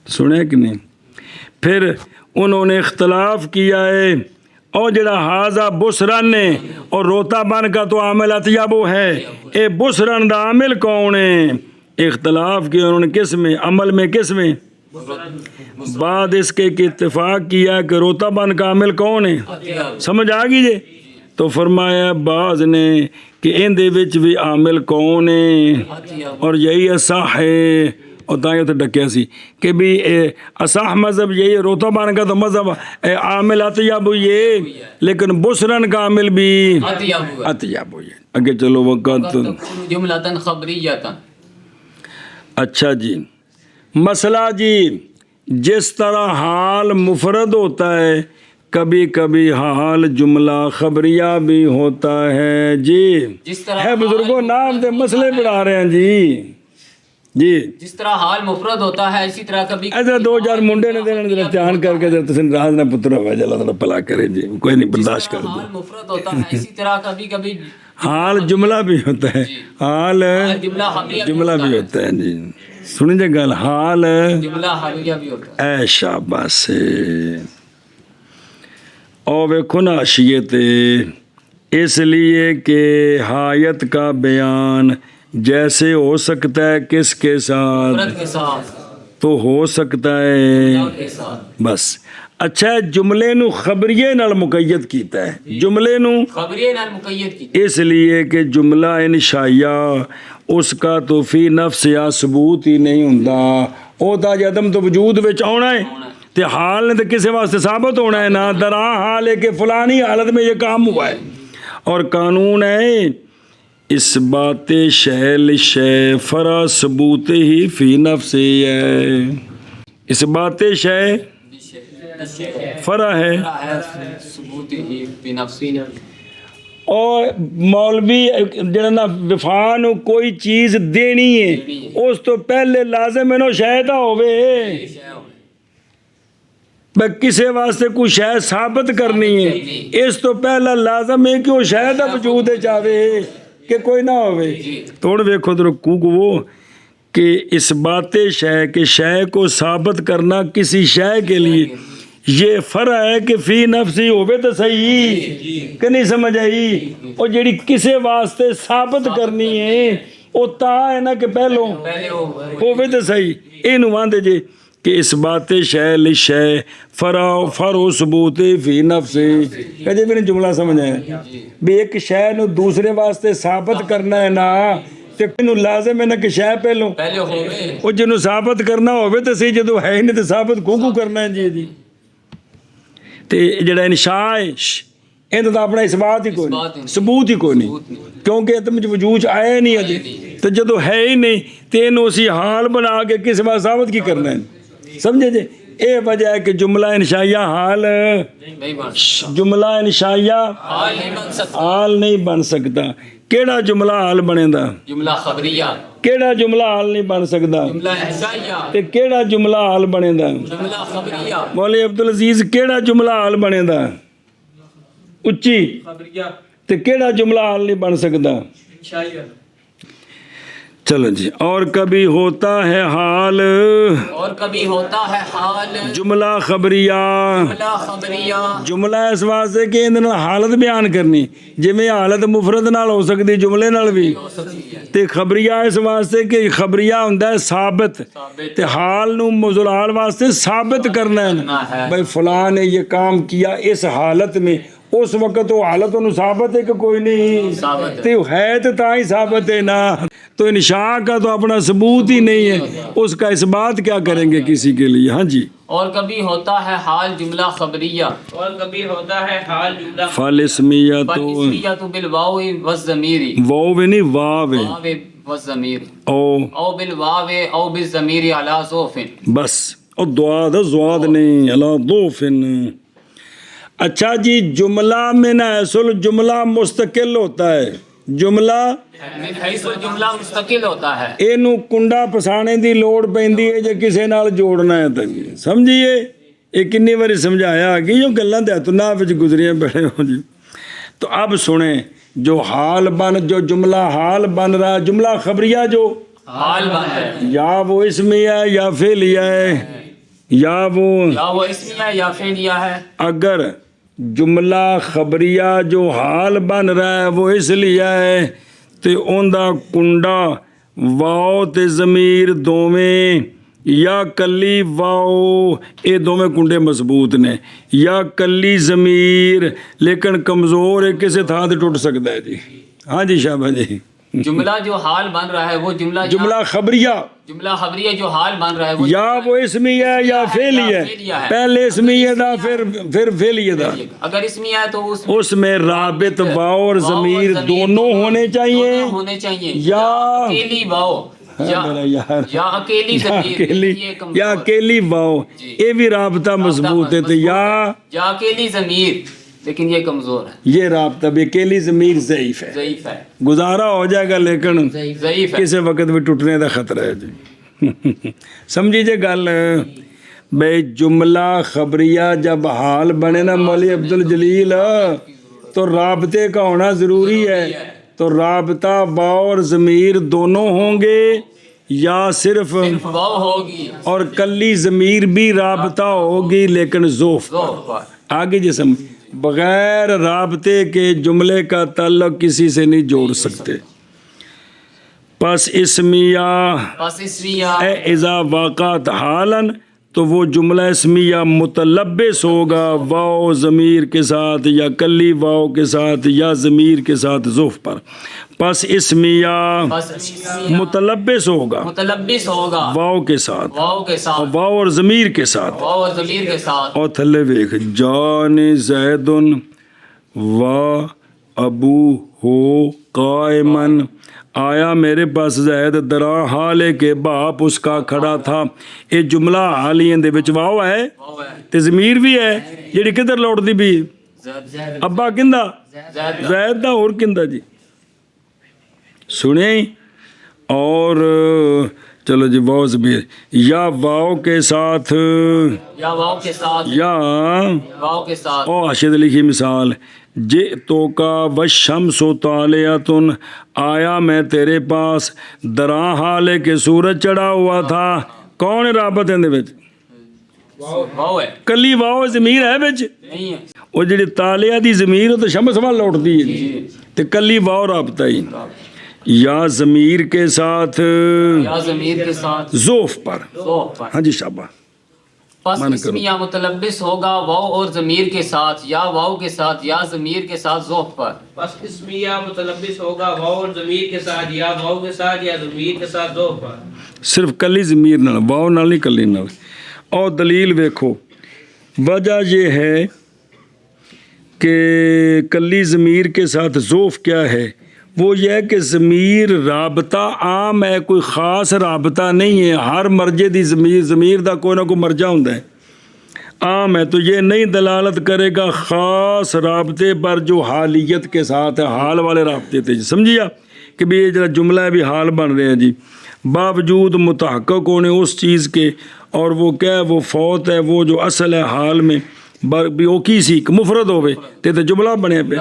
A: سنے کہ نہیں پھر انہوں نے اختلاف کیا ہے اور جڑا حاضہ بسرن نے اور روتا بن کا تو عامل اطیبو ہے اے بسرن دا عامل کون ہے اختلاف کیا انہوں نے کس میں عمل میں کس میں بعد اس کے اتفاق کیا کہ روتا بن کا عامل کون ہے سمجھ آ گئی جے تو فرمایا بعض نے کہ ان دے وچ بھی عامل کون ہے اور یہی اصح ہے اور تائیں تو ڈکیا سی کہ بھی اصح مذہب یہی روتا بن کا تو مذہب عامل اطیب یہ لیکن بسرن کا عامل بھی اطیب یہ اگے چلو وقت
B: جملتاً خبریتاً
A: اچھا جی مسئلہ جی جس طرح حال مفرد ہوتا ہے کبھی کبھی حال جملہ خبریہ بھی ہوتا ہے جی ہے بزرگوں نام دے مسئلے بڑھا رہے ہیں جی
B: جس طرح حال مفرد ہوتا ہے اسی طرح کبھی
A: ایسا دو چار منڈے نے دینا ذرا دھیان کر کے ذرا تسن راز نہ پتر ہوا جی اللہ تعالیٰ بھلا کرے جی کوئی نہیں برداشت کر دو
B: حال مفرد ہوتا ہے اسی طرح کبھی کبھی
A: حال جملہ بھی ہوتا ہے حال جملہ بھی ہوتا ہے جی سنیں جے گل حال
B: جملہ حالیہ بھی ہوتا ہے
A: اے شاباش سے او ویکھو نا اشیت اس لیے کہ حایت کا بیان جیسے ہو سکتا ہے کس کے ساتھ
B: مفرد کے ساتھ
A: تو ہو سکتا ہے
B: کے ساتھ
A: بس اچھا جملے نو خبریے نال مقید کیتا ہے جملے نو
B: خبریہ نال مقید کی
A: اس لیے کہ جملہ انشائیہ اس کا تو فی نفس یا ثبوت ہی نہیں ہوندا او تا عدم تو وجود وچ آنا ہے تے حال نے تو کسی واسطے ثابت ہونا ہے نا درا حال ہے کہ فلانی حالت میں یہ کام ہوا ہے اور قانون ہے اس بات شیل شے فرا ثبوت ہی فی نفس ہے اس بات شے فرا ہے
B: ثبوت ہی فی نفسی
A: اور مولوی جنہاں وفا نو کوئی چیز دینی ہے اس تو پہلے لازم انہوں شہدہ ہوئے کسی واسطے کوئی شے ثابت کرنی ہے اس تو پہلا لازم ہے کہ وہ شہدہ وجود چاہے کہ کوئی نہ ہوئے توڑ ویکھو تو رکو کو وہ کہ اس بات شے کہ شے کو ثابت کرنا کسی شے کے لیے یہ فرع ہے کہ فی نفسی ہوਵੇ تو صحیح کہ نہیں سمجھ آئی اور جیڑی کسے واسطے ثابت کرنی ہے وہ تا ہے نا کہ پہلو ہوਵੇ تو صحیح اینو آندے جے کہ اس بات شے لشے فرع ثبوت فی نفس کہتے بھی نہیں جملہ سمجھ آیا بھی ایک شے نو دوسرے واسطے ثابت کرنا ہے نا تے کنو لازم ہے نا کہ شے پہلو وہ جنو ثابت کرنا ہوਵੇ تو صحیح جدو ہے ہی نہیں تو ثابت کو کرنا ہے جی تے جڑا انشاء ہے یہ تو اپنا اس بات ہی کوئی نہیں ثبوت ہی کوئی نہیں کیونکہ تم وجود آیا نہیں اجے تو جدو ہے ہی نہیں تے انو اسی حال بنا کے کس بات ثابت کی کرنا ہے سمجھے جی اے وجہ ہے کہ جملہ انشائیہ حال جملہ انشائیہ حال نہیں بن سکتا کیڑا جملہ حال بنے دا
B: جملہ خبریہ
A: کیڑا جملہ حال نہیں بن سکتا
B: جملہ انشائیہ
A: تے کیڑا جملہ حال بنے دا
B: جملہ خبریہ
A: مولوی عبدالعزیز کیڑا جملہ حال بنے دا اچھی
C: خبریہ
A: تے کیڑا جملہ حال نہیں بن سکتا
C: انشائیہ
A: چلو جی اور کبھی ہوتا ہے حال
B: اور کبھی ہوتا ہے حال
A: جملہ خبریہ
B: جملہ خبریہ
A: جملہ اس واسطے کہ اندر حالت بیان کرنی جی میں حالت مفرد نال ہو سکتی جملے نال بھی تے خبریہ اس واسطے کہ خبریہ ہوندا ہے ثابت تے حال نو مزلال واسطے ثابت کرنا ہے بھائی فلاں نے یہ کام کیا اس حالت میں اس وقت وہ حالت انہوں ثابت ہے کہ کوئی نہیں تے ہے تو تاہی ثابت ہے نا تو انشاء کا تو اپنا ثبوت ہی نہیں ہے اس کا اس بات کیا کریں گے کسی کے لیے ہاں جی
B: اور کبھی ہوتا ہے حال جملہ خبریہ
C: اور کبھی ہوتا ہے حال جملہ
A: فالاسمیہ تو
B: فالاسمیہ تو بالواو والضمیر
A: واو بھی نہیں واو ہے
B: واو والضمیر
A: او
B: او بالواو او بالضمیر علی ظوف
A: بس اور دعا دا زواد نہیں اللہ دوفن اچھا جی جملہ میں نہ اصل جملہ مستقل ہوتا ہے جملہ
B: من حیث الجملہ مستقل ہوتا ہے
A: اینو کنڈا پسانے دی لوڑ پیندی ہے جے کسے نال جوڑنا ہے تک سمجھیے یہ کنی باری سمجھایا کہ جو گلاں تے تو نہ وچ گزریاں بیٹھے ہو جی تو اب سنیں جو حال بن جو جملہ حال بن رہا جملہ خبریہ جو
B: حال بن ہے
A: یا وہ اسمیہ ہے یا فعلیہ ہے یا وہ
B: اسمیہ ہے یا فعلیہ ہے
A: اگر جملہ خبریہ جو حال بن رہا ہے وہ اس لیے ہے تے اوندا کنڈا واؤ تے ضمیر دوویں یا کلی واؤ اے دوویں کنڈے مضبوط نے یا کلی ضمیر لیکن کمزور ہے کسے تھا تے ٹوٹ سکتا ہے جی ہاں جی شابہ جی
B: جملہ جو حال بن رہا ہے وہ
A: جملہ خبریہ
B: جملہ خبریہ جو حال بن رہا ہے وہ
A: یا وہ اسمیہ ہے یا فعلیہ ہے پہلے اسمیہ دا پھر فعلیہ دا
B: اگر اسمیہ ہے تو
A: اس میں رابط واو اور ضمیر دونوں ہونے چاہیے یا
B: اکیلی واو یا اکیلی ضمیر
A: یا اکیلی واو یہ بھی رابطہ مضبوط ہے تو یا
B: اکیلی ضمیر لیکن یہ کمزور ہے
A: یہ رابطہ بھی اکیلی ضمیر ضعیف ہے گزارا ہو جائے گا لیکن
B: ضعیف ہے
A: کسی وقت بھی ٹوٹنے کا خطرہ ہے جی سمجھی جے گل بھائی جملہ خبریہ جب حال بنے نا مولوی عبدالجلیل تو رابطے کا ہونا ضروری ہے تو رابطہ واو اور ضمیر دونوں ہوں گے یا صرف
B: واو ہوگی
A: اور کلی ضمیر بھی رابطہ ہوگی لیکن ظوف آگے جسم بغیر رابطے کے جملے کا تعلق کسی سے نہیں جوڑ سکتے پس اسمیہ اے اذا واقعت حالن تو وہ جملہ اسمیہ متلبس ہوگا واو ضمیر کے ساتھ یا کلی واو کے ساتھ یا ضمیر کے ساتھ ظوف پر پس اسمیہ متلبس ہوگا واو کے ساتھ واو اور ضمیر کے ساتھ اور تھلے ویکھ جان زیدن و ابو ہو قائمن آیا میرے پاس زید درا حال ہے کہ باپ اس کا کھڑا تھا یہ جملہ حالیاں دے وچ واو ہے تے ضمیر بھی ہے جڑی کدھر لوٹ دی بھی ابا کندہ زید دا اور کندہ جی سنیں اور چلو جی واو ضمیر یا واو کے ساتھ یا او حاشیہ لکھی مثال جئتو کا والشمس طالعۃ آیا میں تیرے پاس دراں حال ہے کہ سورج چڑھا ہوا تھا کون رابط ہے اندے وچ
B: واو ہے
A: کلی واو ضمیر ہے وچ
B: نہیں ہے
A: وہ جڑی تالیا دی ضمیر تو شمس وال لوٹتی ہے تے کلی واو رابطہ ہی یا ضمیر کے ساتھ
B: یا ضمیر کے ساتھ
A: ذوف پر
B: ذوف پر
A: ہاں جی شابہ
B: پس اسم یا متلبس ہوگا واو اور ضمیر کے ساتھ یا واو کے ساتھ یا ضمیر کے ساتھ ذوف پر
C: بس اسمیہ متلبس ہوگا واو اور ضمیر کے ساتھ یا واو کے ساتھ یا ضمیر کے ساتھ دو پر
A: صرف کلی ضمیر نال واو نال نہیں کلی نال اور دلیل ویکھو وجہ یہ ہے کہ کلی ضمیر کے ساتھ ذوف کیا ہے وہ یہ ہے کہ ضمیر رابطہ عام ہے کوئی خاص رابطہ نہیں ہے ہر مرجے دی ضمیر دا کوئی نہ کوئی مرجع ہوندا ہے عام ہے تو یہ نہیں دلالت کرے گا خاص رابطے پر جو حالیت کے ساتھ ہے حال والے رابطے تھے جی سمجھیا کہ بھی یہ جڑا جملہ ہے بھی حال بن رہے ہیں جی باوجود متحقق ہونے اس چیز کے اور وہ کیا ہے وہ فوت ہے وہ جو اصل ہے حال میں بھی وہ کی سی مفرد ہوئے تے جملہ بنے پہ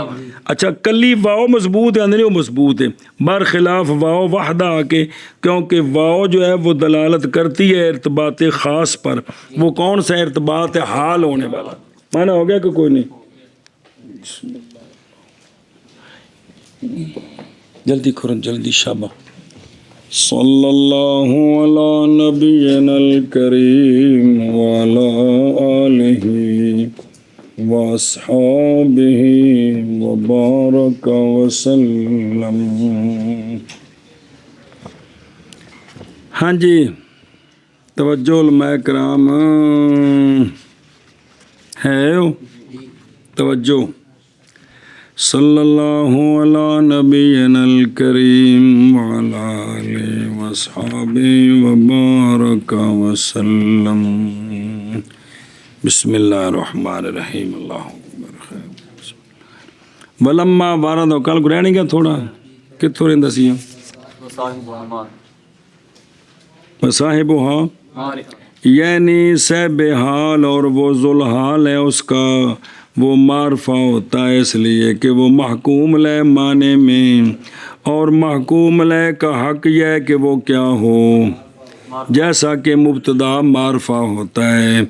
A: اچھا کلی واؤ مضبوط ہے نہیں وہ مضبوط ہے برخلاف واؤ وحدہ آ کے کیونکہ واؤ جو ہے وہ دلالت کرتی ہے ارتباط خاص پر وہ کون سا ارتباط ہے حال ہونے والا مانا ہو گیا کہ کوئی نہیں جلدی کھرن جلدی شابہ صلی اللہ علی نبینا الکریم وعلی آلہ واصحابہ وبارک وسلم ہاں جی توجہ علماء کرام ہے توجہ صلی اللہ علی نبینا الکریم وعلی آلہ واصحابہ وبارک وسلم بسم اللہ الرحمن الرحیم اللہ اکبر خیر ولما وارد کل کو رہنے گیا تھوڑا کتھوں رہندا سی مصاحبہ یعنی صاحب حال اور وہ ذوالحال ہے اس کا وہ معرفہ ہوتا ہے اس لیے کہ وہ محکوم لے معنی میں اور محکوم لے کا حق یہ ہے کہ وہ کیا ہو جیسا کہ مبتدا معرفہ ہوتا ہے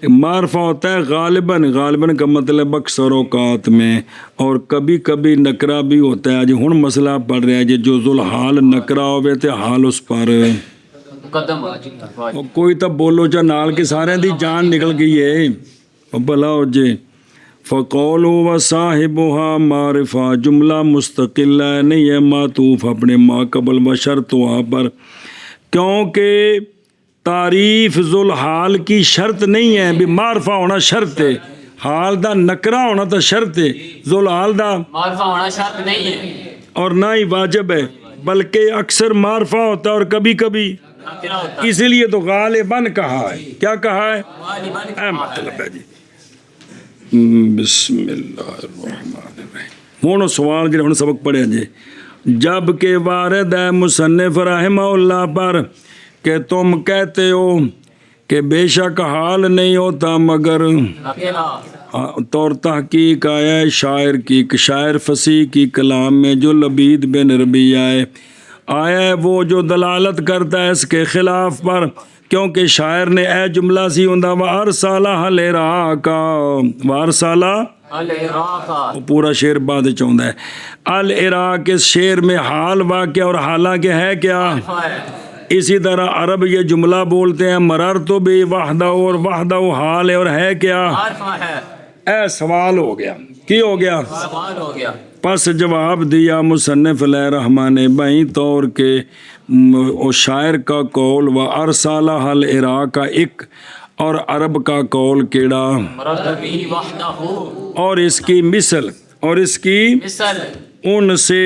A: معرفہ ہوتا ہے غالباً کا مطلب اکثر اوقات میں اور کبھی کبھی نکرہ بھی ہوتا ہے جی ہن مسئلہ پڑھ رہا ہے جی جو ذوالحال نکرہ ہوئے تے حال اس پر کوئی تب بولو چا نال کے سارے دی جان نکل گئی ہے بھلا ہو جی فقول و صاحبها معرفہ جملہ مستقل ہے نہیں ہے معطوف اپنے ما قبل و شرط وہاں پر کیونکہ تعریف ذوالحال کی شرط نہیں ہے بھی معرفہ ہونا شرط ہے حال دا نکرہ ہونا تو شرط ہے ذوالحال دا
B: معرفہ ہونا شرط نہیں ہے
A: اور نہ ہی واجب ہے بلکہ اکثر معرفہ ہوتا ہے اور کبھی کبھی اسی لیے تو غالباً کہا ہے کیا کہا ہے مطلب ہے جی بسم اللہ الرحمن الرحیم ہوں سوال جڑا ہوں سبق پڑھے جی جب کہ وارد ہے مصنف رحمہ اللہ پر کہ تم کہتے ہو کہ بے شک حال نہیں ہوتا مگر طور تحقیق آیا ہے شاعر کی شاعر فصیح کی کلام میں جو لبید بن ربیہ آیا ہے وہ جو دلالت کرتا ہے اس کے خلاف پر کیونکہ شاعر نے اے جملہ سی ہوندا وارسالہ العراق وارسالہ العراق پورا شعر بعد چاہتا ہے العراق اس شعر میں حال واقع اور حالانکہ ہے کیا اسی طرح عرب یہ جملہ بولتے ہیں مررت بھی وحدہ اور وحدہ حال ہے اور ہے کیا اے سوال ہو گیا کی ہو گیا
B: سوال ہو گیا
A: پس جواب دیا مصنف علیہ الرحمٰن نے بائیں طور کے شاعر کا قول و ارسالہ العراق کا ایک اور عرب کا قول کیڑا اور اس کی مثل ان سے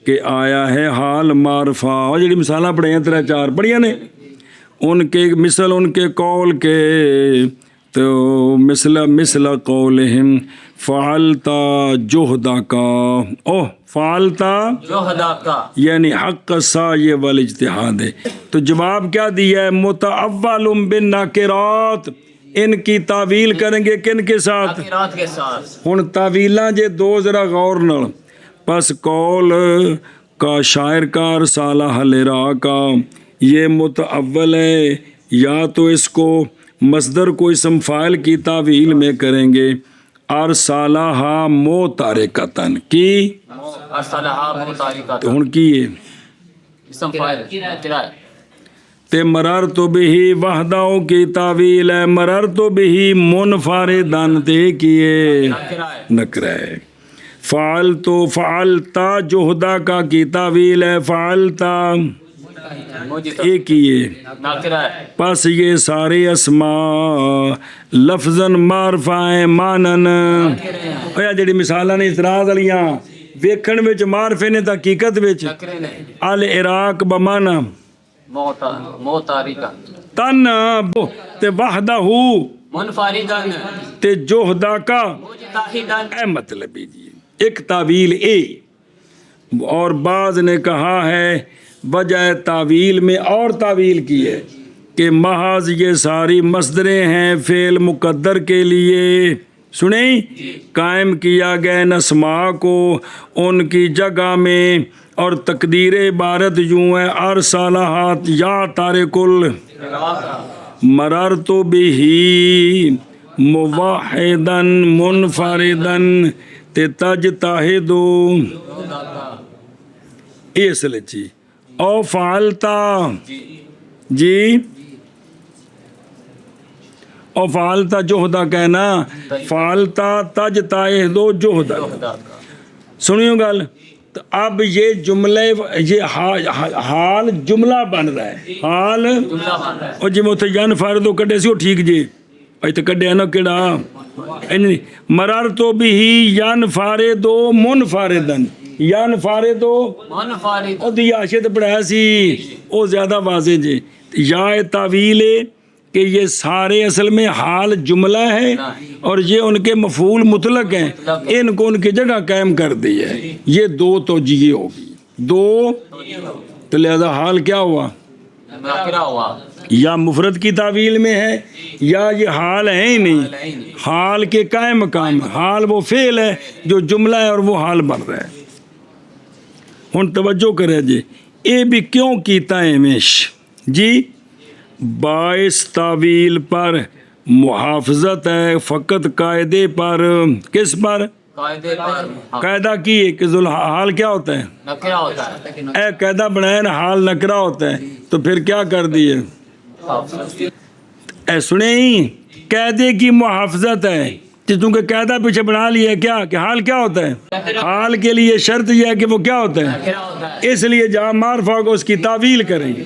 A: کہ آیا ہے حال معرفہ اور جڑی مثالیں پڑھیں ہیں 3-4 پڑھیاں نے ان کے مثل ان کے قول کے تو مثل قولہم فعلتا جہدہ کا فعلتا
B: جہدہ کا
A: یعنی حق سائے والاجتہاد ہے تو جواب کیا دیا ہے متعول بالناکرات ان کی تعویل کریں گے کن کے ساتھ
B: ناکرات کے ساتھ
A: ہن تعویلاں جے دو ذرا غور نال پس قول کا شاعر کا رسالہ العراق کا یہ متعول ہے یا تو اس کو مصدر کو اسم فاعل کی تعویل میں کریں گے ارسالہا متارکتن کی
B: ارسلہا متارکتن
A: تو ہن کی ہے
B: اسم فاعل ابتداء
A: تے مررت بہی وحدہ کی تعویل ہے مررت بہی منفردن تے کیے نکرہ ہے فعلتا جہدہ کا کی تعویل ہے فعلتا ایک ہی ہے پس یہ سارے اسماء لفظاً معرفہ ہیں مانن اویا جڑی مثالاں نے اعتراض والیاں ویکھن وچ معرفے نے حقیقت وچ العراق بمانا
B: موتاریکا
A: تن تے وحدہ
B: منفردن
A: تے جہدہ کا
B: مجتہدن
A: اے مطلب ہے جی ایک تعویل اے اور بعض نے کہا ہے وجہ تعویل میں اور تعویل کی ہے کہ محض یہ ساری مصدریں ہیں فعل مقدر کے لیے سنیں قائم کیا گئے اسماء کو ان کی جگہ میں اور تقدیر عبارت یوں ہے ارسالہات یا تارک مررت بہی موحدن منفردن تے تجتہدو یہ اصل چی او فعلتا جی او فعلتا جہدہ کہنا فعلتا تجتہدو جہدہ سنیو گل تو اب یہ جملے یہ حال جملہ بن رہا ہے حال اور جی میں ین فردو کڈے سی وہ ٹھیک جی ایتے کڈے نا کیڑا مررت بہی ین فاردو منفردن ین فاردو
B: منفرد
A: او دی آشت پڑھایا سی او زیادہ واضح جی یا تعویل ہے کہ یہ سارے اصل میں حال جملہ ہے اور یہ ان کے مفعول مطلق ہیں ان کو ان کی جگہ قائم کر دی ہے یہ دو توجیہ ہوگی دو تو لہذا حال کیا ہوا
B: نکرہ ہوا
A: یا مفرد کی تعویل میں ہے یا یہ حال ہے ہی نہیں حال کے قائم مقام حال وہ فعل ہے جو جملہ ہے اور وہ حال بن رہا ہے ہن توجہ کرے جی اے بھی کیوں کیتا ہے ہمیش جی باعث تعویل پر محافظت ہے فقط قاعدے پر کس پر
B: قاعدے پر
A: قاعدہ کی ہے کہ حال کیا ہوتا ہے
B: نکرہ ہوتا ہے
A: اے قاعدہ بنایا نا حال نکرہ ہوتا ہے تو پھر کیا کر دیے اے سنیں ہی قاعدے کی محافظت ہے چونکہ قاعدہ پیچھے بنا لیا ہے کیا کہ حال کیا ہوتا ہے حال کے لیے شرط یہ ہے کہ وہ کیا ہوتا ہے اس لیے جہاں معرفہ کو اس کی تعویل کریں گے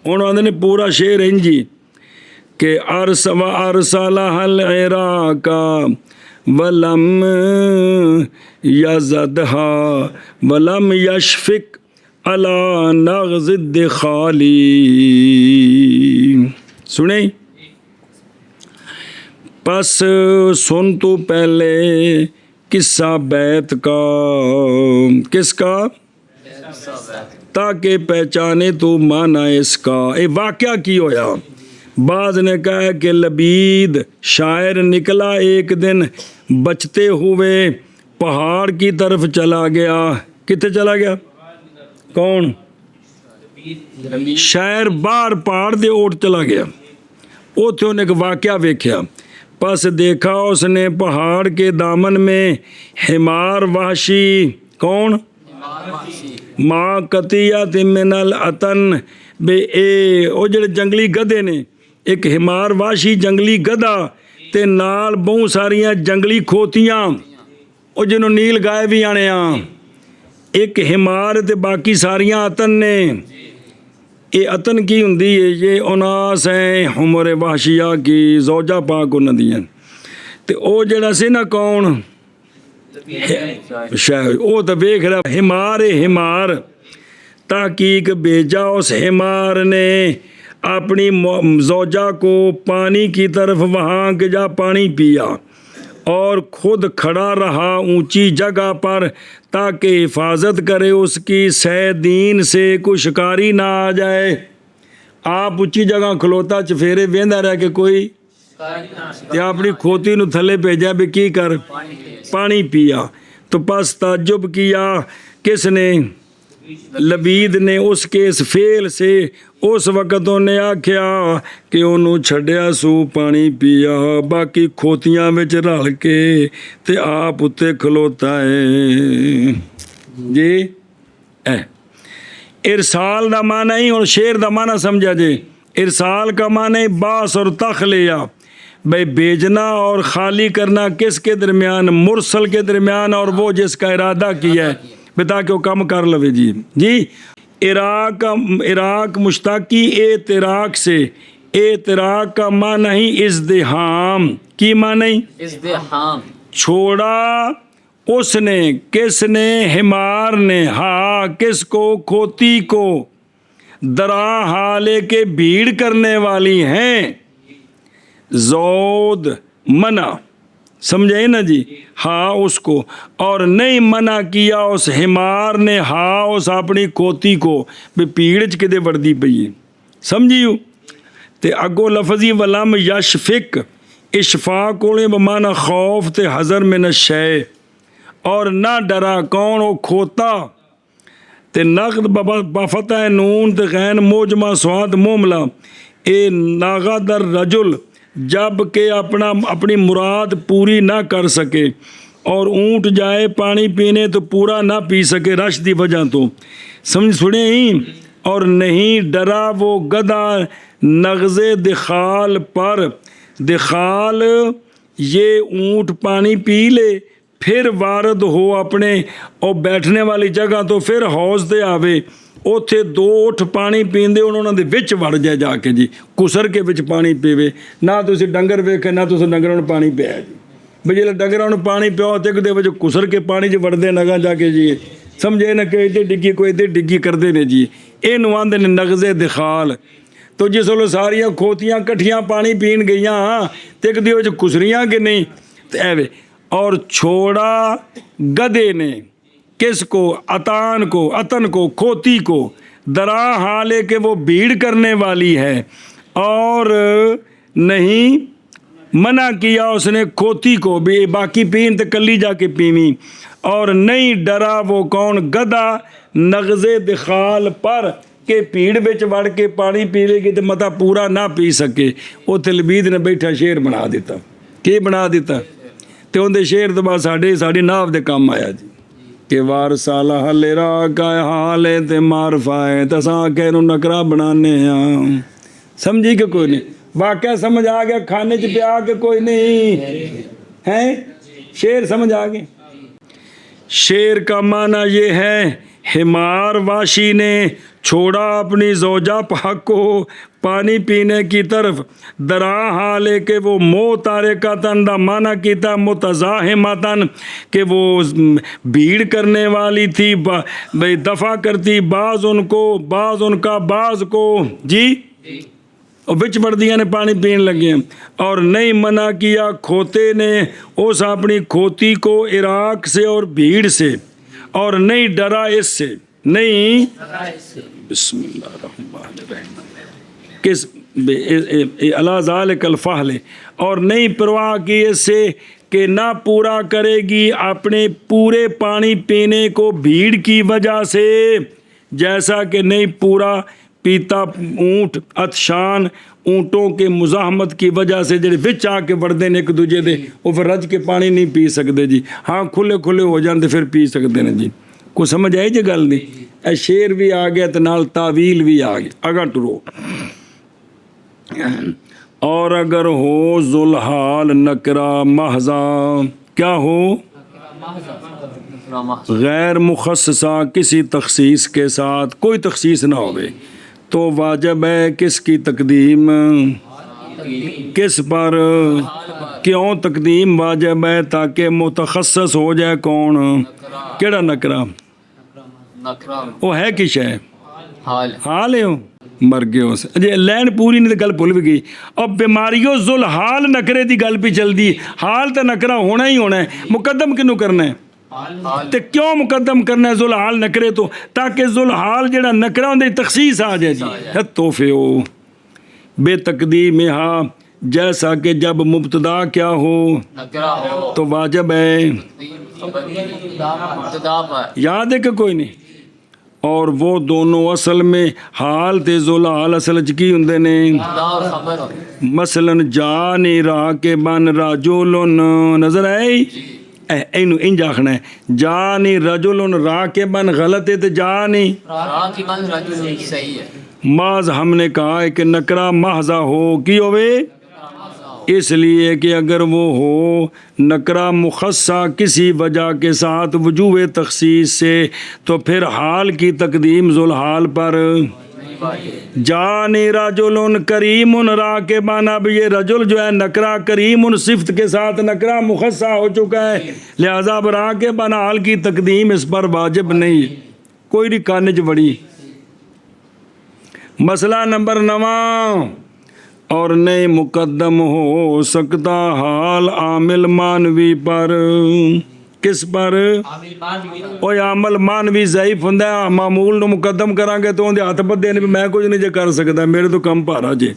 A: انہوں نے پورا شعر ہیں جی کہ ارسلہ العراق ولم یزدہا ولم یشفق علی نغز الدخالی سنیں پس سن تو پہلے قصہ بیت کا کس کا تاکہ پہچانے تو مانا اس کا اے واقعہ کی ہویا بعض نے کہا کہ لبید شاعر نکلا ایک دن بچتے ہوئے پہاڑ کی طرف چلا گیا کتے چلا گیا کون شاعر باہر پہاڑ دے اوٹ چلا گیا اوتھے انہیں ایک واقعہ ویکھیا پس دیکھا اس نے پہاڑ کے دامن میں حمار وحشی کون ماں قطیات من العطن بے اے او جڑے جنگلی گدے نے ایک حمار وحشی جنگلی گدا تے نال بہت ساریاں جنگلی کھوتیاں او جنہوں نیل گائے بھی آنے ایک حمار تے باقی ساریاں عطن نے یہ عطن کی ہندی ہے یہ اناس ہیں حمر وحشیہ کی زوجہ پاک انہوں دی ہیں تے او جڑا سے نا کون شاید او تو بیکھ رہا حمار تحقیق بھیجا اس حمار نے اپنی زوجہ کو پانی کی طرف وہاں کے جا پانی پیا اور خود کھڑا رہا اونچی جگہ پر تاکہ حفاظت کرے اس کی سہ دین سے کوئی شکاری نہ آ جائے آپ اونچی جگہ کھلوتا چفیرے ویندا رہ کے کوئی تے اپنی کھوتی نو تھلے بھیجا بھی کی کر پانی پیا تو پس تعجب کیا کس نے لبید نے اس کے اس فعل سے اس وقت انہیں آکھیا کہ انہوں چھڑیا سو پانی پیا باقی کھوتیاں وچ رل کے تے آپ اتے کھلوتا ہے جی ارسال دا معنی ہی اور شعر دا معنی سمجھا جے ارسال کا معنی باس اور تخلیہ بھئی بھیجنا اور خالی کرنا کس کے درمیان مرسل کے درمیان اور وہ جس کا ارادہ کیا ہے بتا کہ وہ کم کر لوے جی عراق مشتاقی اعتراق سے اعتراق کا معنی ہی ازدحام کی معنی
B: ازدحام
A: چھوڑا اس نے کس نے حمار نے ہاں کس کو کھوتی کو درا حالے کے بھیڑ کرنے والی ہیں زود منع سمجھے نا جی ہاں اس کو اور نہیں منع کیا اس حمار نے ہاں اس اپنی کھوتی کو بھی پیڑ کدے وردی پئی ہے سمجھیو تے اگو لفظی ولم یشفق اشفاق کولے بمانا خوف تے حذر من الشے اور نہ ڈرا کون وہ کھوتا تے نقد بفتح نون تے غین موجمہ سواد موملہ اے ناغدر رجل جب کہ اپنی مراد پوری نہ کر سکے اور اونٹ جائے پانی پینے تو پورا نہ پی سکے رش دی وجہ تو سمجھ سنے ہی اور نہیں ڈرا وہ گدھا نغز دخال پر دخال یہ اونٹ پانی پی لے پھر وارد ہو اپنے اور بیٹھنے والی جگہ تو پھر حوض دے آوے اوتھے دو اٹھ پانی پیندے انہوں نے وچ وڑ جائے جا کے جی کسر کے وچ پانی پیوے نہ تو اسی ڈنگر ویکھے نہ تو اسی ڈنگراں نوں پانی پیا جی بھئی جے ڈنگراں نوں پانی پیاؤ تے دے وچ کسر کے پانی چ وڑدے نگاں جا کے جی سمجھے نہ کہ ادھر ڈگی کوئی ادھر ڈگی کردے نے جی اے نوں آندے نے نغز دخال تو جس ویلے ساریاں کھوتیاں کٹھیاں پانی پین گئیاں تے دے وچ کسریاں کہ نہیں تے ایویں اور چھوڑا گدے نے کس کو عطن کو کھوتی کو درا حالے کہ وہ بھیڑ کرنے والی ہے اور نہیں منع کیا اس نے کھوتی کو بھی باقی پین تے کلی جا کے پیویں اور نہیں ڈرا وہ کون گدھا نغز دخال پر کہ بھیڑ وچ وڑ کے پانی پیوے گی تے متا پورا نہ پی سکے وہ تلبید نے بیٹھا شعر بنا دیتا کی بنا دیتا تے اون دے شعر تو بعد ساڈی ناو دے کام آیا جی کہ وار سالہ لیرا کا حال ہے تے معرفہ ہے تساں کہ نو نکرا بنانے ہاں سمجھی کہ کوئی نہیں واقعہ سمجھ آ گیا کھانے چ پیا کہ کوئی نہیں ہیں شعر سمجھ آ گئے شعر کا معنی یہ ہے حمار واشی نے چھوڑا اپنی زوجہ پاک کو پانی پینے کی طرف درا حالے کہ وہ موتارکتن دا معنی کیتا متزاحمتن کہ وہ بھیڑ کرنے والی تھی بھئی دفع کرتی بعض ان کو بعض ان کا بعض کو جی اور بچ بڑھدیاں نے پانی پین لگے اور نہیں منع کیا کھوتے نے اس اپنی کھوتی کو عراق سے اور بھیڑ سے اور نہیں ڈرا اس سے نہیں بسم اللہ الرحمن الرحیم کس اللہ ذالک الفحل اور نہیں پرواہ کی اس سے کہ نہ پورا کرے گی اپنے پورے پانی پینے کو بھیڑ کی وجہ سے جیسا کہ نہیں پورا پیتا اونٹ عطشان اونٹوں کے مزاحمت کی وجہ سے جڑے وچ آ کے وڑدے نے ایک دوجے دے وہ پھر رج کے پانی نہیں پی سکتے جی ہاں کھلے کھلے ہو جاندے پھر پی سکتے ہیں جی کو سمجھ آئی جی گل نہیں اے شعر بھی آ گیا تے نال تعویل بھی آ گیا اگا ٹرو اور اگر ہو ذوالحال نکرا محضا کیا ہو غیر مخصصہ کسی تخصیص کے ساتھ کوئی تخصیص نہ ہوئے تو واجب ہے کس کی تقدیم کس پر کیوں تقدیم واجب ہے تاکہ متخصص ہو جائے کون کیڑا نکرا وہ ہے کش ہے حال ہے مر گئے ہو جی لین پوری نہیں تو گل بھول بھی گئی اب بیماریوں ذوالحال نکرے دی گل بھی چل دی حال تو نکرا ہونا ہی ہونا ہے مقدم کنوں کرنا ہے تے کیوں مقدم کرنا ہے ذوالحال نکرے تو تاکہ ذوالحال جڑا نکرا ہوندے تخصیص آ جائے جی توفے ہو بے تقدیم ہاں جیسا کہ جب مبتدا کیا ہو تو واجب ہے یاد ہے کہ کوئی نہیں اور وہ دونوں اصل میں حال تے ذوالحال اصل چ کی ہوندے نے
B: مبتدا اور خبر
A: مثلاً جانی راکبن رجل نظر آئی اینو انج آخنا ہے جانی رجل راکبن غلط ہے تو جانی
B: راکبن رجل صحیح ہے
A: محض ہم نے کہا ہے کہ نکرہ محضہ ہو کی ہوئے اس لیے کہ اگر وہ ہو نکرہ مخصصہ کسی وجہ کے ساتھ وجوہ تخصیص سے تو پھر حال کی تقدیم ذوالحال پر جانی رجل کریم راکبان اب یہ رجل جو ہے نکرہ کریم صفت کے ساتھ نکرہ مخصصہ ہو چکا ہے لہذا اب راکبان حال کی تقدیم اس پر واجب نہیں کوئی نہیں کانج بڑی مسئلہ نمبر 9 اور نہیں مقدم ہو سکتا حال عامل مانوی پر کس پر اوہ عامل مانوی ضعیف ہوں معمول نو مقدم کران گے تو اندے ہاتھ پت دینے پہ میں کچھ نہیں جے کر سکتا میرے تو کم پارا جے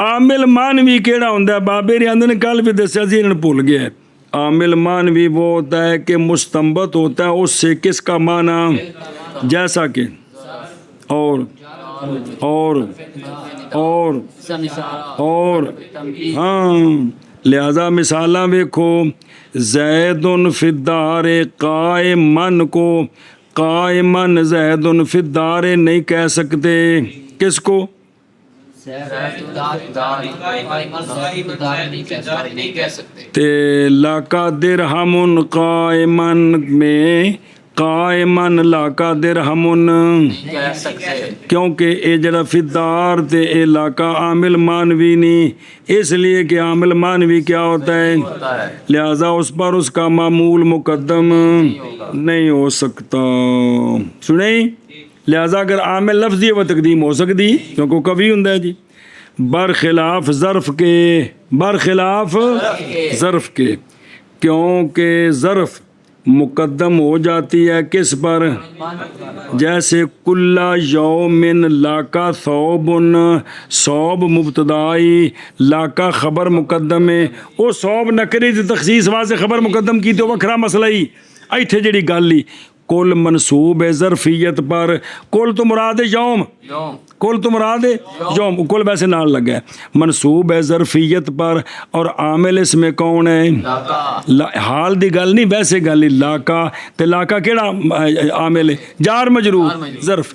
A: عامل مانوی کیڑا ہوں بابے ریاندے نے کل بھی دسیا سی انہوں بھول گیا ہے عامل مانوی وہ ہوتا ہے کہ مستنبت ہوتا ہے اس سے کس کا معنی جیسا کہ اور ہاں لہذا مثالاں ویکھو زید فی الدار قائمن کو قائمن زید فی الدار نہیں کہہ سکتے کس کو تے لاکا درہم قائمن میں قائمن لاکا درہمن کیونکہ اے جڑا فدار تے اے لاکا عامل مانوی نہیں اس لیے کہ عامل مانوی کیا ہوتا ہے لہذا اس پر اس کا معمول مقدم نہیں ہو سکتا سنیں لہذا اگر عامل لفظی وہ تقدیم ہو سکتی کیونکہ کبھی ہوں جی برخلاف ظرف کے کیونکہ ظرف مقدم ہو جاتی ہے کس پر جیسے کلا یومن لاکا ثوبن ثوب مبتدائی لاکا خبر مقدم ہے وہ ثوب نکری دی تخصیص واسطے خبر مقدم کی تو وکھرا مسئلہ ہی ایتھے جڑی گل ہی کل منصوب ہے ظرفیت پر کل تو مراد ہے یوم کل تو مراد ہے یوم کل ویسے نال لگا ہے منصوب ہے ظرفیت پر اور عامل اس میں کون ہے حال دی گل نہیں ویسے گل ہی لاکا تے لاکا کیڑا عامل ہے جار مجرور ظرف